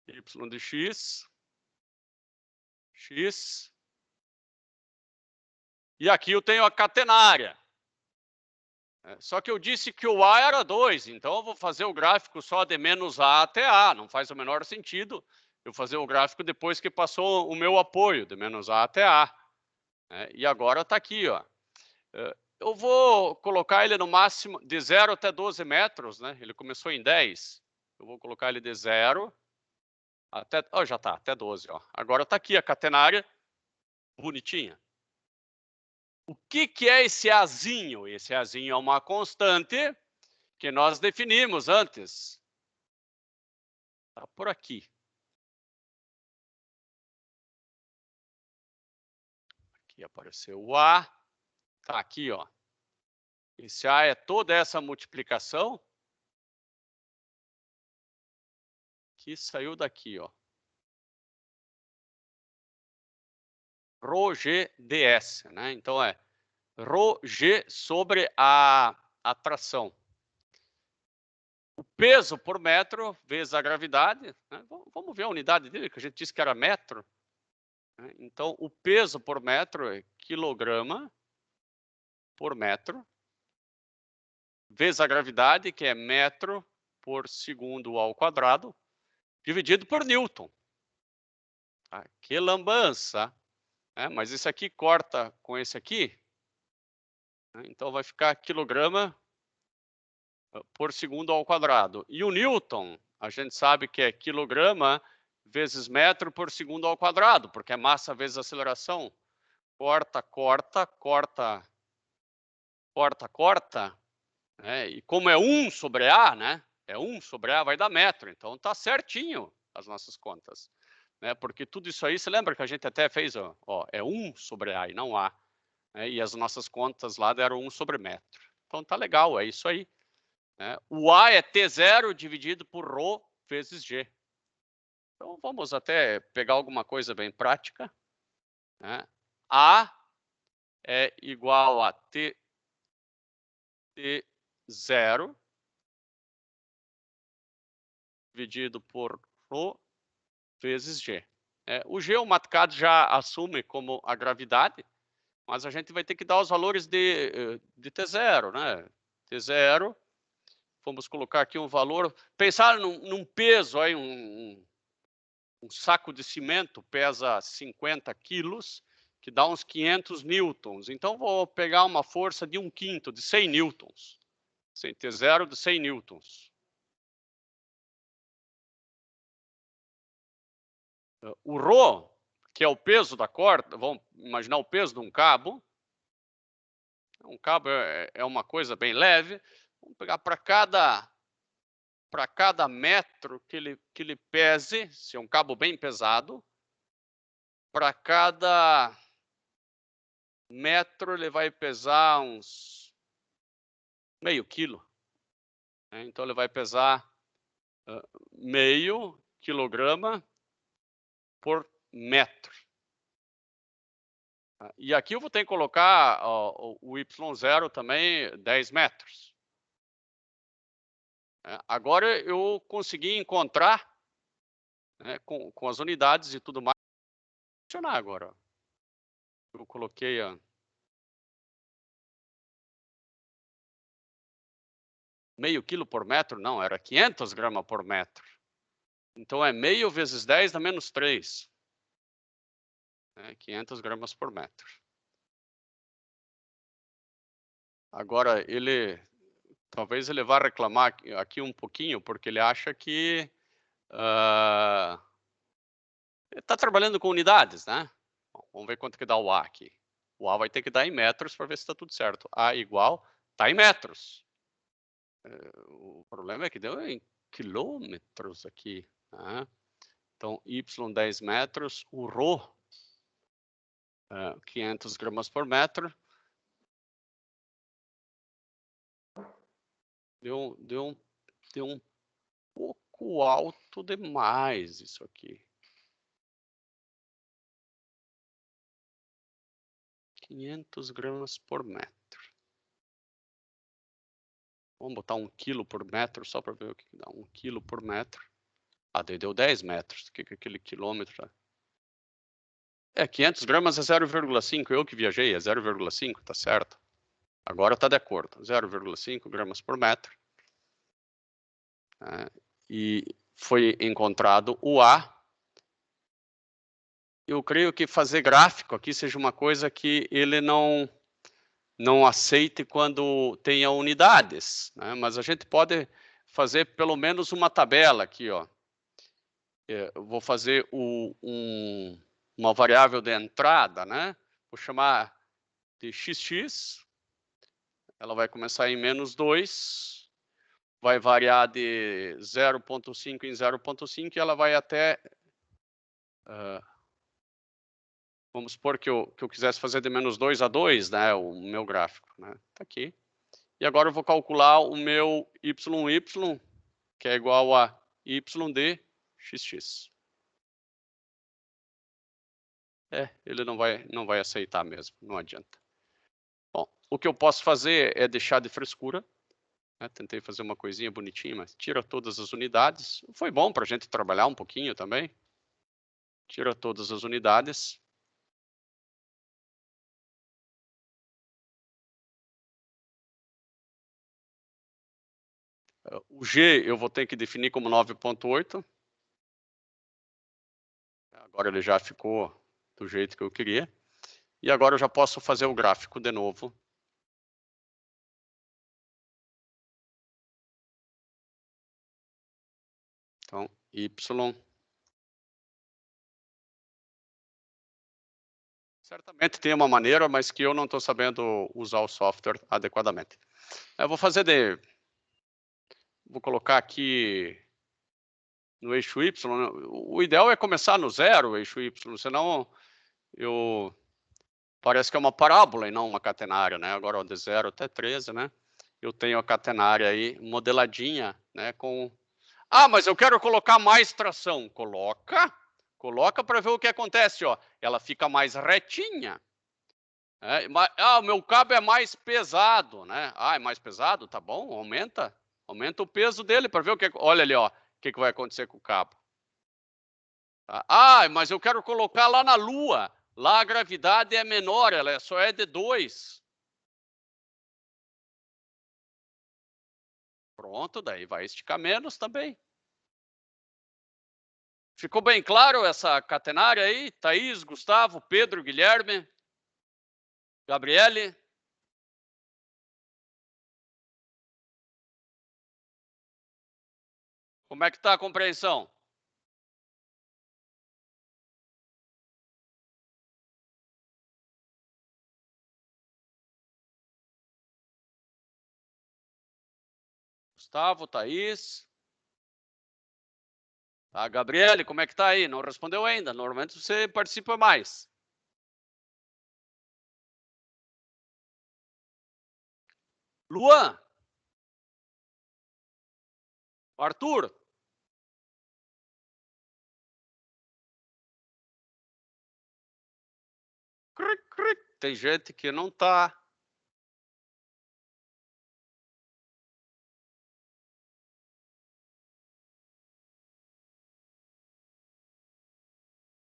Y de x. X. E aqui eu tenho a catenária. Só que eu disse que o A era 2, então eu vou fazer o gráfico só de menos A até A. Não faz o menor sentido eu fazer o gráfico depois que passou o meu apoio, de menos A até A. E agora está aqui, ó. Eu vou colocar ele no máximo de 0 até 12 metros, né? Ele começou em 10. Eu vou colocar ele de 0 até... Ó, já está, até 12. Ó. Agora está aqui a catenária, bonitinha. O que é esse Azinho? Esse Azinho é uma constante que nós definimos antes. Está por aqui. Aqui apareceu o A. Está aqui, ó. Esse A é toda essa multiplicação que saiu daqui, ó. Ρg ds, né? Então é Ρg sobre a tração. O peso por metro vezes a gravidade, né? Vamos ver a unidade dele, que a gente disse que era metro. Né? Então, o peso por metro é quilograma por metro, vezes a gravidade, que é metro por segundo ao quadrado, dividido por Newton. Ah, que lambança! Mas esse aqui corta com esse aqui, né? Então vai ficar quilograma por segundo ao quadrado. E o Newton, a gente sabe que é quilograma vezes metro por segundo ao quadrado, porque é massa vezes aceleração. Corta, corta, corta, corta, corta. Né? E como é 1 sobre A, né? É 1 sobre A, vai dar metro. Então tá certinho as nossas contas. Né? Porque tudo isso aí, você lembra que a gente até fez, ó, é 1 sobre A e não A. Né? E as nossas contas lá deram 1 sobre metro. Então tá legal, é isso aí. Né? O A é T0 dividido por ρ vezes G. Então, vamos até pegar alguma coisa bem prática. Né? A é igual a T0 dividido por ρ vezes G. O G o Matcad já assume como a gravidade, mas a gente vai ter que dar os valores de T0. Né? T0, vamos colocar aqui um valor, pensar num peso, aí, um saco de cimento pesa 50 quilos, que dá uns 500 newtons. Então, vou pegar uma força de 1/5, de 100 newtons. T0 de 100 newtons. O ρ, que é o peso da corda, vamos imaginar o peso de um cabo. Um cabo é uma coisa bem leve. Vamos pegar para cada metro que ele pese, se é um cabo bem pesado, para cada metro ele vai pesar uns meio quilo. Né? Então ele vai pesar meio quilograma por metro. E aqui eu vou ter que colocar o Y0 também 10 metros. Agora eu consegui encontrar, né, com as unidades e tudo mais, funcionar agora. Eu coloquei meio quilo por metro, não, era 500 gramas por metro. Então é meio vezes 10 dá menos 3. 500 gramas por metro. Agora, talvez ele vá reclamar aqui um pouquinho, porque ele acha que está trabalhando com unidades, né? Bom, vamos ver quanto que dá o A aqui. O A vai ter que dar em metros para ver se está tudo certo. A igual, está em metros. O problema é que deu em quilômetros aqui. Né? Então, Y 10 metros, o ρ, 500 gramas por metro. Deu um pouco alto demais isso aqui. 500 gramas por metro. Vamos botar 1 quilo por metro, só para ver o que dá. 1 quilo por metro. Deu 10 metros. O que é aquele quilômetro? 500 gramas é 0,5. Eu que viajei, é 0,5, tá certo. Agora está de acordo. 0,5 gramas por metro. E foi encontrado o A. Eu creio que fazer gráfico aqui seja uma coisa que ele não não aceite quando tenha unidades, né? Mas a gente pode fazer pelo menos uma tabela aqui, ó. Eu vou fazer uma variável de entrada, né? Vou chamar de xx, ela vai começar em -2, vai variar de 0,5 em 0,5 e ela vai até... vamos supor que eu quisesse fazer de -2 a 2, né? O meu gráfico, né? Tá aqui. E agora eu vou calcular o meu y, que é igual a y de xx. Ele não vai aceitar mesmo, não adianta. Bom, o que eu posso fazer é deixar de frescura, né? Tentei fazer uma coisinha bonitinha, mas tira todas as unidades. Foi bom para a gente trabalhar um pouquinho também. Tira todas as unidades. O G eu vou ter que definir como 9,8. Agora ele já ficou do jeito que eu queria. E agora eu já posso fazer o gráfico de novo. Então, y. Certamente tem uma maneira, mas que eu não estou sabendo usar o software adequadamente. Eu vou fazer de... Vou colocar aqui no eixo Y. O ideal é começar no zero, o eixo Y, senão parece que é uma parábola e não uma catenária, né? Agora, de 0 até 13, né? Eu tenho a catenária aí modeladinha, né? Com... mas eu quero colocar mais tração. Coloca para ver o que acontece, ó. Ela fica mais retinha. O meu cabo é mais pesado, né? É mais pesado? Tá bom, aumenta o peso dele para ver o que... Olha ali, ó, o que vai acontecer com o cabo. Mas eu quero colocar lá na Lua. Lá a gravidade é menor, ela só é de 2. Pronto, daí vai esticar menos também. Ficou bem claro essa catenária aí? Thaís, Gustavo, Pedro, Guilherme, Gabriele? Como é que está a compreensão? Gustavo, Thaís. Gabriele, como é que está aí? Não respondeu ainda. Normalmente você participa mais. Luan. Arthur. Tem gente que não está.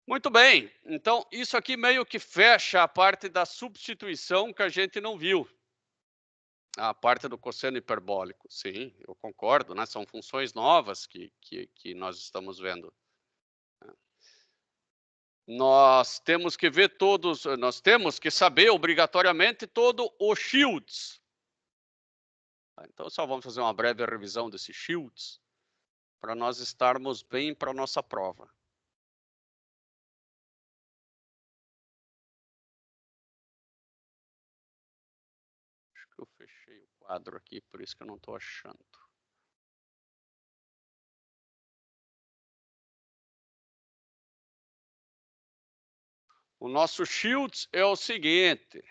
Muito bem. Então, isso aqui meio que fecha a parte da substituição que a gente não viu. A parte do cosseno hiperbólico. Sim, eu concordo, né? São funções novas que nós estamos vendo. Nós temos que ver todos, nós temos que saber obrigatoriamente todo o shields. Então, só vamos fazer uma breve revisão desses shields para nós estarmos bem para a nossa prova. Acho que eu fechei o quadro aqui, por isso que eu não estou achando. O nosso shields é o seguinte.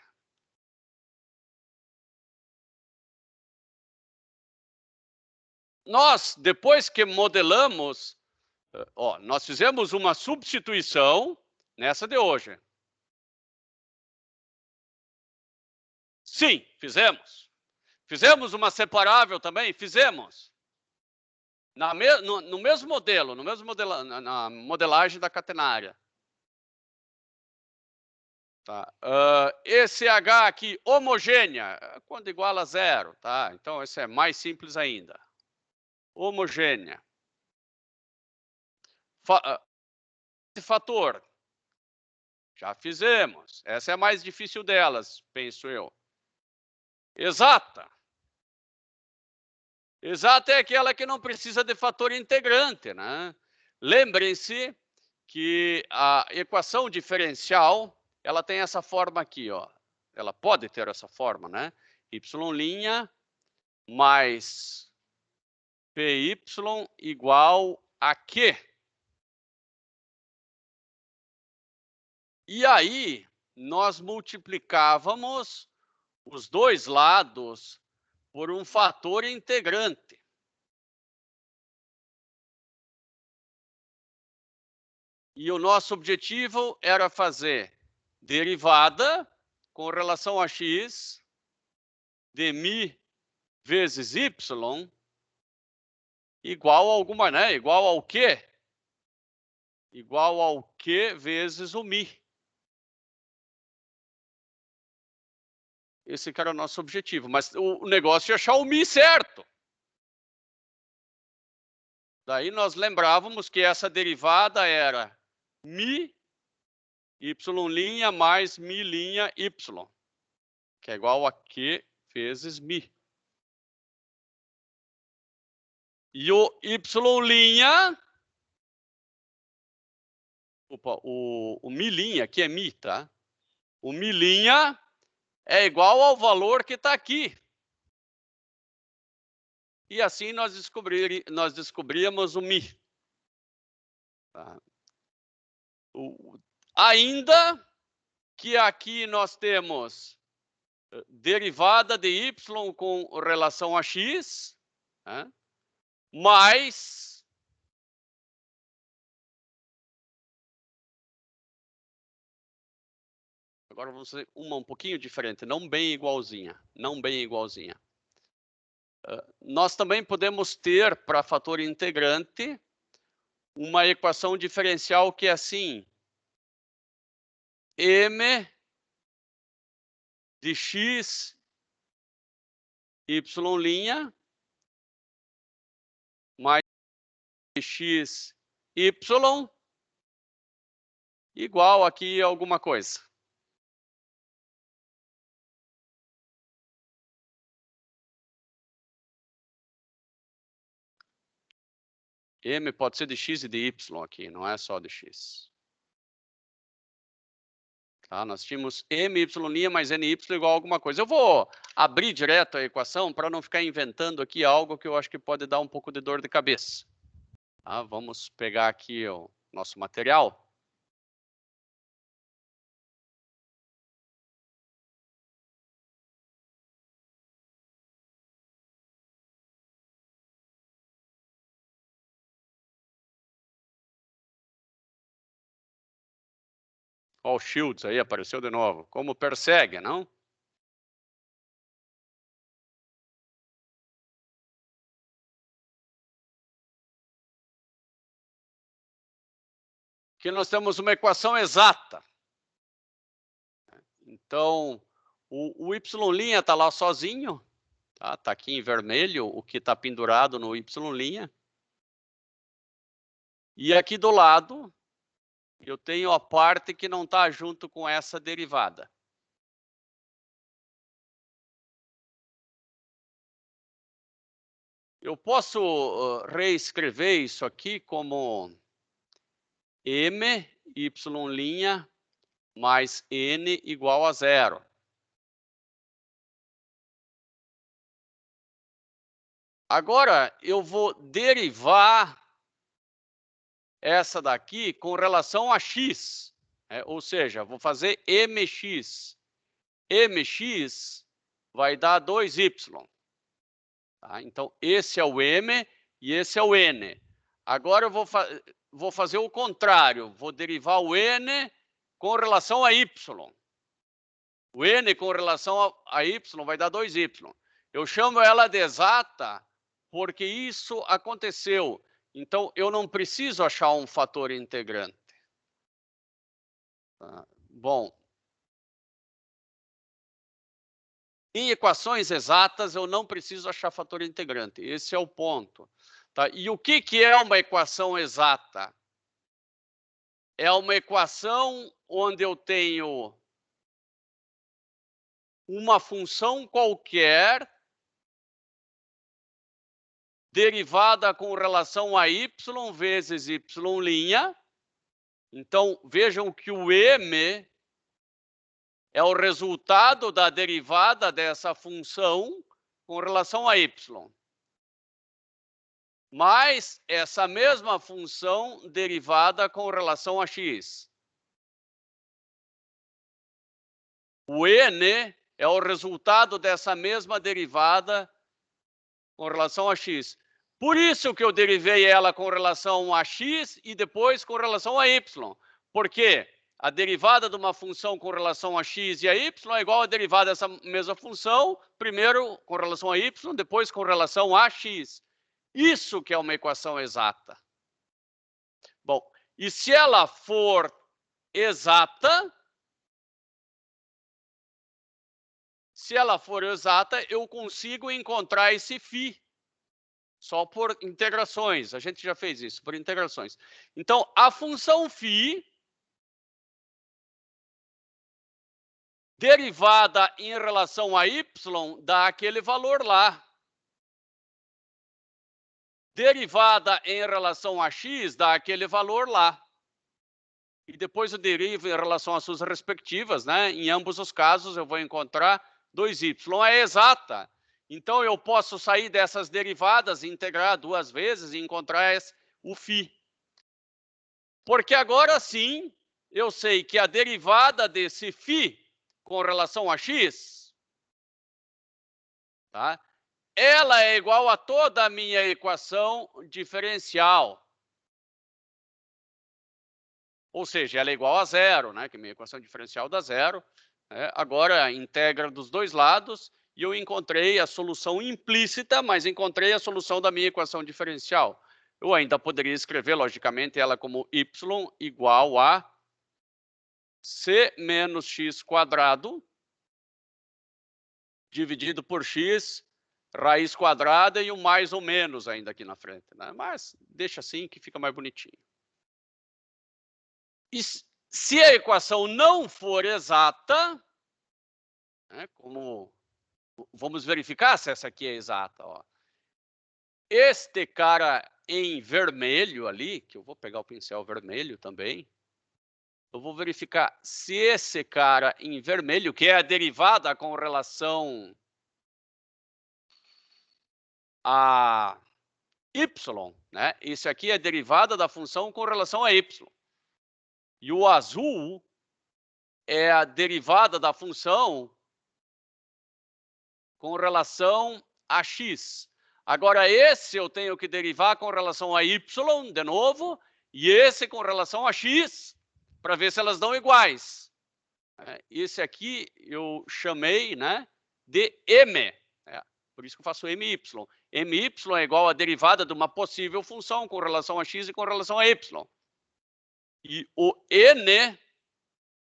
Nós, depois que modelamos, nós fizemos uma substituição nessa de hoje. Sim, fizemos. Fizemos uma separável também? Fizemos. No mesmo modelo, na modelagem da catenária. Tá. Esse H aqui, homogênea, quando igual a 0, tá? Então, esse é mais simples ainda. Homogênea. Fator. Já fizemos. Essa é a mais difícil delas, penso eu. exata. Exata é aquela que não precisa de fator integrante, né? Lembrem-se que a equação diferencial, ela tem essa forma aqui, ó. Ela pode ter essa forma, né? Y' mais PY igual a Q. E aí, nós multiplicávamos os dois lados por um fator integrante. E o nosso objetivo era fazer derivada com relação a x de μ vezes y igual a alguma, né? Igual ao quê? Igual ao Q vezes o μ. Esse que era o nosso objetivo, mas o negócio é achar o μ certo. Daí nós lembrávamos que essa derivada era μ y' mais μ' y, que é igual a Q vezes μ. E o y', o μ', aqui é μ, tá? O μ' é igual ao valor que está aqui. E assim nós descobríamos o μ. Tá? Ainda que aqui nós temos derivada de y com relação a x, né? Mais agora vamos fazer uma um pouquinho diferente, não bem igualzinha, não bem igualzinha. Nós também podemos ter para fator integrante uma equação diferencial que é assim: m de x y' mais x y igual aqui a alguma coisa. M pode ser de x e de y aqui, não é só de x. Tá? Nós tínhamos my' mais ny igual a alguma coisa. Eu vou abrir direto a equação para não ficar inventando aqui algo que eu acho que pode dar um pouco de dor de cabeça. Tá? Vamos pegar aqui o nosso material. Ó, o Shields aí apareceu de novo. Como persegue, não? Aqui nós temos uma equação exata. Então, o y' está lá sozinho. Tá aqui em vermelho o que está pendurado no y'. E aqui do lado, eu tenho a parte que não está junto com essa derivada. Eu posso reescrever isso aqui como m y' mais n igual a 0. Agora, eu vou derivar essa daqui com relação a x. Ou seja, vou fazer mx. Mx vai dar 2y. Tá? Então, esse é o m e esse é o n. Agora eu vou fazer o contrário. Vou derivar o n com relação a y. O n com relação a y vai dar 2y. Eu chamo ela de exata porque isso aconteceu. Então, eu não preciso achar um fator integrante. Tá? Bom, em equações exatas, eu não preciso achar fator integrante. Esse é o ponto. Tá? E o que é uma equação exata? É uma equação onde eu tenho uma função qualquer derivada com relação a y vezes y'. Então, vejam que o m é o resultado da derivada dessa função com relação a y. Mais essa mesma função derivada com relação a x. O n é o resultado dessa mesma derivada com relação a x. Por isso que eu derivei ela com relação a x e depois com relação a y. Porque a derivada de uma função com relação a x e a y é igual a derivada dessa mesma função, primeiro com relação a y, depois com relação a x. Isso que é uma equação exata. Bom, e se ela for exata, eu consigo encontrar esse φ. Só por integrações. A gente já fez isso, por integrações. Então, a função φ derivada em relação a y dá aquele valor lá. Derivada em relação a x dá aquele valor lá. E depois eu derivo em relação às suas respectivas, né? Em ambos os casos eu vou encontrar 2y. É exata. Então eu posso sair dessas derivadas, integrar duas vezes e encontrar o φ. Porque agora sim, eu sei que a derivada desse φ com relação a x, tá? Ela é igual a toda a minha equação diferencial. Ou seja, ela é igual a zero, né? Que minha equação diferencial dá zero. Né? Agora, integra dos dois lados e eu encontrei a solução implícita, mas encontrei a solução da minha equação diferencial. Eu ainda poderia escrever, logicamente, ela como y igual a c menos x quadrado dividido por x raiz quadrada e o mais ou menos ainda aqui na frente. Né? Mas deixa assim que fica mais bonitinho. E se a equação não for exata, né, como vamos verificar se essa aqui é exata. Ó. Este cara em vermelho ali, que eu vou pegar o pincel vermelho também, eu vou verificar se esse cara em vermelho, que é a derivada com relação a y, né? Esse aqui é a derivada da função com relação a y. E o azul é a derivada da função com relação a x. Agora, esse eu tenho que derivar com relação a y, de novo, e esse com relação a x, para ver se elas dão iguais. Esse aqui eu chamei, né, de m. Por isso que eu faço my. My é igual a derivada de uma possível função com relação a x e com relação a y. E o n,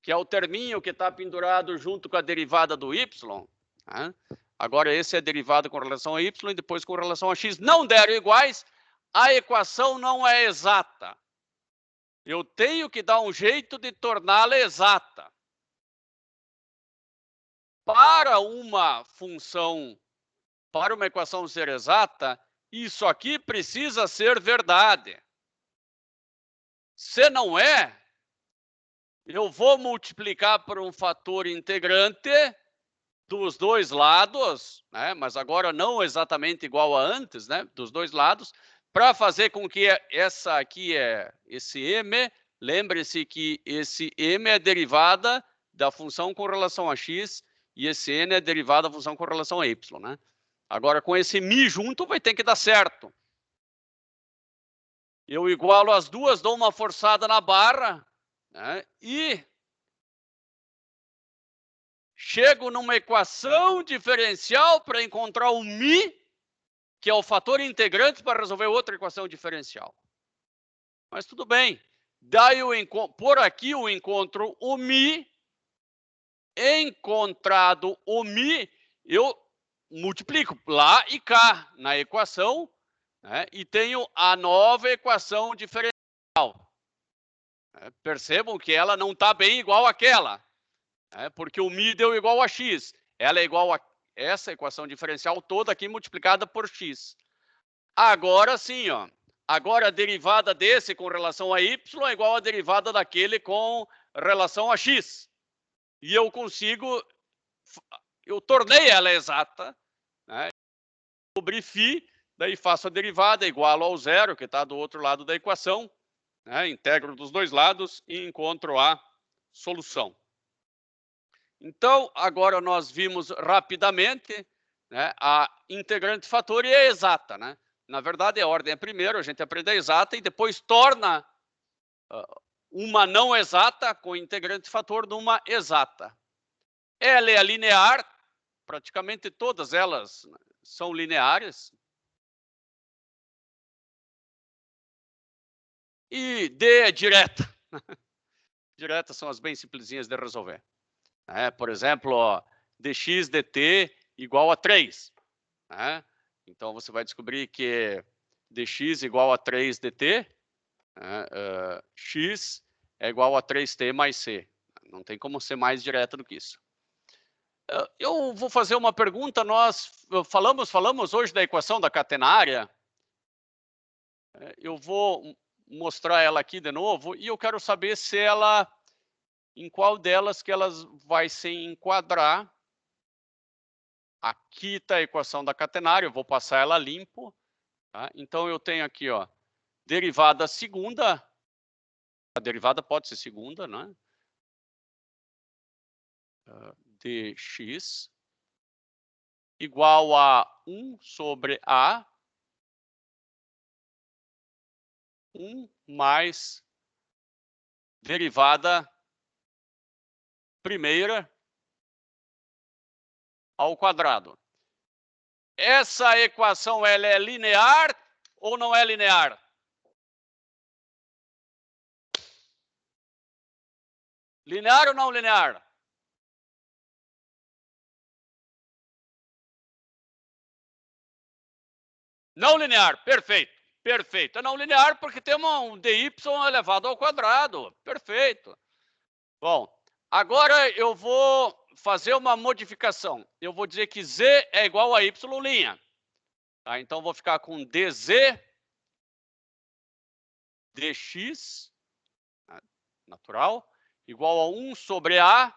que é o terminho que está pendurado junto com a derivada do y, né? Agora esse é derivado com relação a y e depois com relação a x. Não deram iguais, a equação não é exata. Eu tenho que dar um jeito de torná-la exata. Para uma função, para uma equação ser exata, isso aqui precisa ser verdade. Se não é, eu vou multiplicar por um fator integrante dos dois lados, né? Mas agora não exatamente igual a antes, né? Dos dois lados, para fazer com que essa aqui esse m, lembre-se que esse m é derivada da função com relação a x e esse n é derivada da função com relação a y, né? Agora, com esse mi junto, vai ter que dar certo. Eu igualo as duas, dou uma forçada na barra, né? E chego numa equação diferencial para encontrar o mi, que é o fator integrante para resolver outra equação diferencial. Mas tudo bem. Daí por aqui eu encontro o mi. Encontrado o mi, eu multiplico lá e cá na equação, né, e tenho a nova equação diferencial. Percebam que ela não está bem igual àquela, porque o mi deu igual a x. ela é igual a essa equação diferencial toda aqui multiplicada por x. Agora sim, ó. Agora a derivada desse com relação a y é igual à derivada daquele com relação a x. E eu consigo, eu tornei ela exata, né? Sobre φ, daí faço a derivada igual ao zero, que está do outro lado da equação, né? Integro dos dois lados e encontro a solução. Então, agora nós vimos rapidamente, né, a integrante fator e é exata, né? Na verdade, a ordem é primeiro, a gente aprende a exata e depois torna uma não exata com integrante fator numa exata. Ela é linear, praticamente todas elas são lineares. E D é direta. Diretas são as bem simplesinhas de resolver. Por exemplo, ó, dx dt igual a 3. Né? Então, você vai descobrir que dx igual a 3 dt, x é igual a 3t mais c. Não tem como ser mais direta do que isso. Eu vou fazer uma pergunta. Nós falamos hoje da equação da catenária. Eu vou mostrar ela aqui de novo e eu quero saber se ela, em qual delas que ela vai se enquadrar. Aqui está a equação da catenária, eu vou passar ela limpo. Tá? Então, eu tenho aqui, ó, derivada segunda. A derivada pode ser segunda, né? Dx igual a 1 sobre A 1 mais derivada primeira ao quadrado. Essa equação ela é linear ou não é linear? Linear ou não linear? Não linear, perfeito. Perfeito. É não linear porque tem um dy elevado ao quadrado. Perfeito. Bom, agora eu vou fazer uma modificação. Eu vou dizer que z é igual a y'. Tá? Então, vou ficar com dz dx, natural, igual a 1 sobre a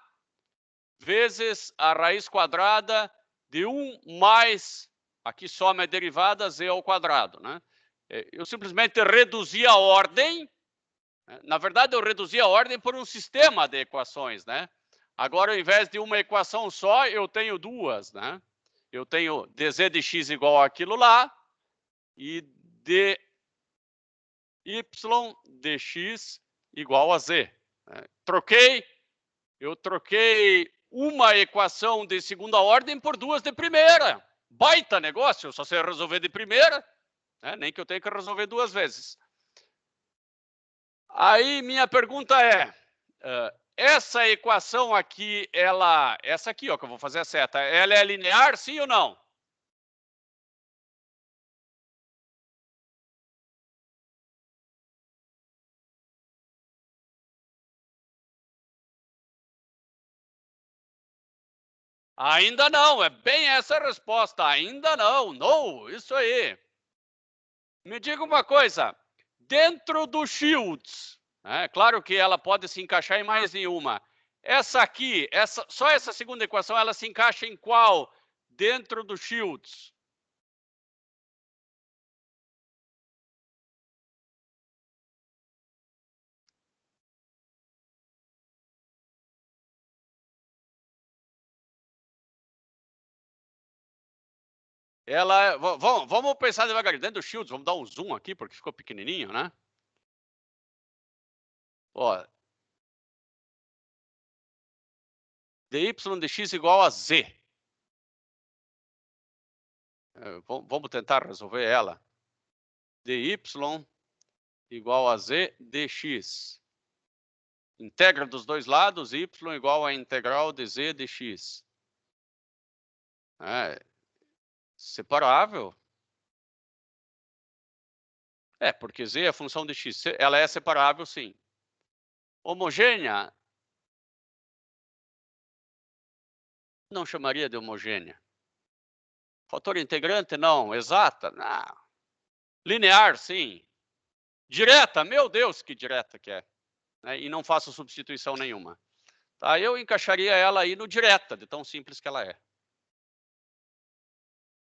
vezes a raiz quadrada de 1 mais, aqui soma a derivada, z ao quadrado. Né? Eu simplesmente reduzi a ordem. Na verdade, eu reduzi a ordem por um sistema de equações. Né? Agora, ao invés de uma equação só, eu tenho duas. Né? Eu tenho dz de x igual àquilo lá e dy dx igual a z. Eu troquei uma equação de segunda ordem por duas de primeira. Baita negócio, eu só sei resolver de primeira, né? Nem que eu tenha que resolver duas vezes. Aí minha pergunta é, essa equação aqui, essa aqui, ó, que eu vou fazer a seta, ela é linear, sim ou não? Ainda não, é bem essa a resposta. Ainda não, no, isso aí. Me diga uma coisa, dentro do Shields, claro que ela pode se encaixar em mais de uma. Essa aqui, só essa segunda equação, ela se encaixa em qual dentro do Shields? Vamos pensar devagarinho. Dentro do Shields, vamos dar um zoom aqui, porque ficou pequenininho, né? Ó, dy dx igual a z. Vamos tentar resolver ela. Dy igual a z dx. Integra dos dois lados, y igual a integral de z dx. Separável. Porque z é a função de x. Ela é separável, sim. Homogênea. Não chamaria de homogênea. Fator integrante, não. Exata, não. Linear, sim. Direta, meu Deus, que direta que é. Né? E não faço substituição nenhuma. Tá? Eu encaixaria ela aí no direta, de tão simples que ela é.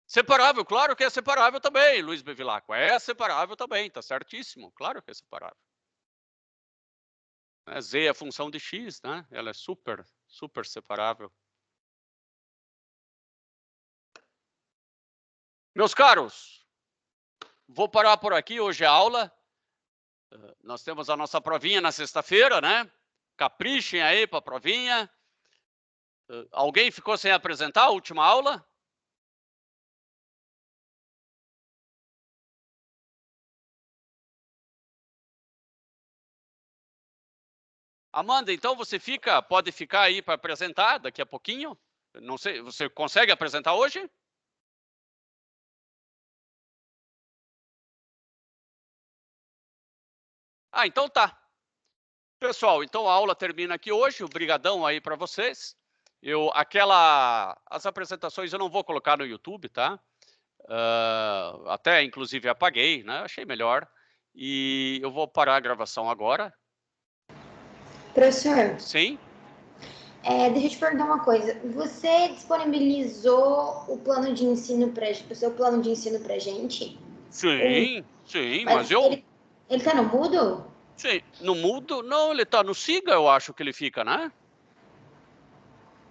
Separável, claro que é separável também, Luiz Bevilacqua. É separável também, tá certíssimo. Claro que é separável. Z é a função de x, né? Ela é super separável. Meus caros, vou parar por aqui. Hoje é aula. Nós temos a nossa provinha na sexta-feira, né? Caprichem aí para a provinha. Alguém ficou sem apresentar a última aula? Amanda, então você pode ficar aí para apresentar daqui a pouquinho? Não sei, você consegue apresentar hoje? Ah, então tá. Pessoal, então a aula termina aqui hoje. Obrigadão aí para vocês. As apresentações eu não vou colocar no YouTube, tá? Até inclusive apaguei, né? Achei melhor. E eu vou parar a gravação agora. Professor? Sim? Deixa eu te perguntar uma coisa. Você disponibilizou o plano de ensino o seu plano de ensino pra gente? Sim, mas eu... Ele tá no Moodle? Sim, no Moodle? Não, ele tá no Siga, eu acho que ele fica, né?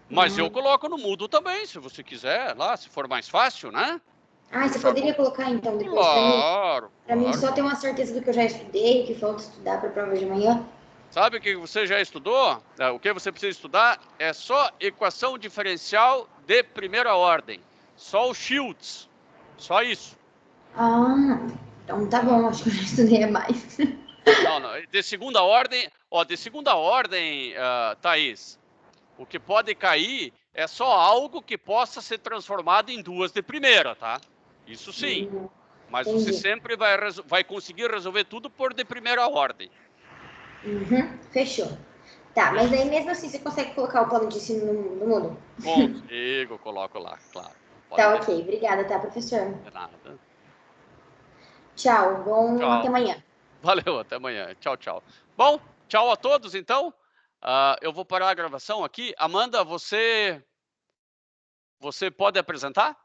Mas eu coloco no Moodle também, se você quiser, lá, se for mais fácil, né? Você poderia colocar então depois claro, pra mim só ter uma certeza do que eu já estudei, o que falta estudar pra prova de amanhã. Sabe o que você já estudou? O que você precisa estudar é só equação diferencial de primeira ordem. Só o Schultz. Só isso. Então tá bom, acho que eu já estudei mais. Não, de segunda ordem, Thaís, o que pode cair é só algo que possa ser transformado em duas de primeira, tá? Isso sim. Mas entendi. você sempre vai conseguir resolver tudo por de primeira ordem. Fechou. Tá, mas aí mesmo assim você consegue colocar o plano de ensino no Moodle? Consigo, coloco lá, claro. Tá, ok. Obrigada, tá, professor? De nada. Tchau, Tchau. até amanhã. Valeu, até amanhã. Tchau, tchau. Bom, tchau a todos, então. Eu vou parar a gravação aqui. Amanda, você pode apresentar?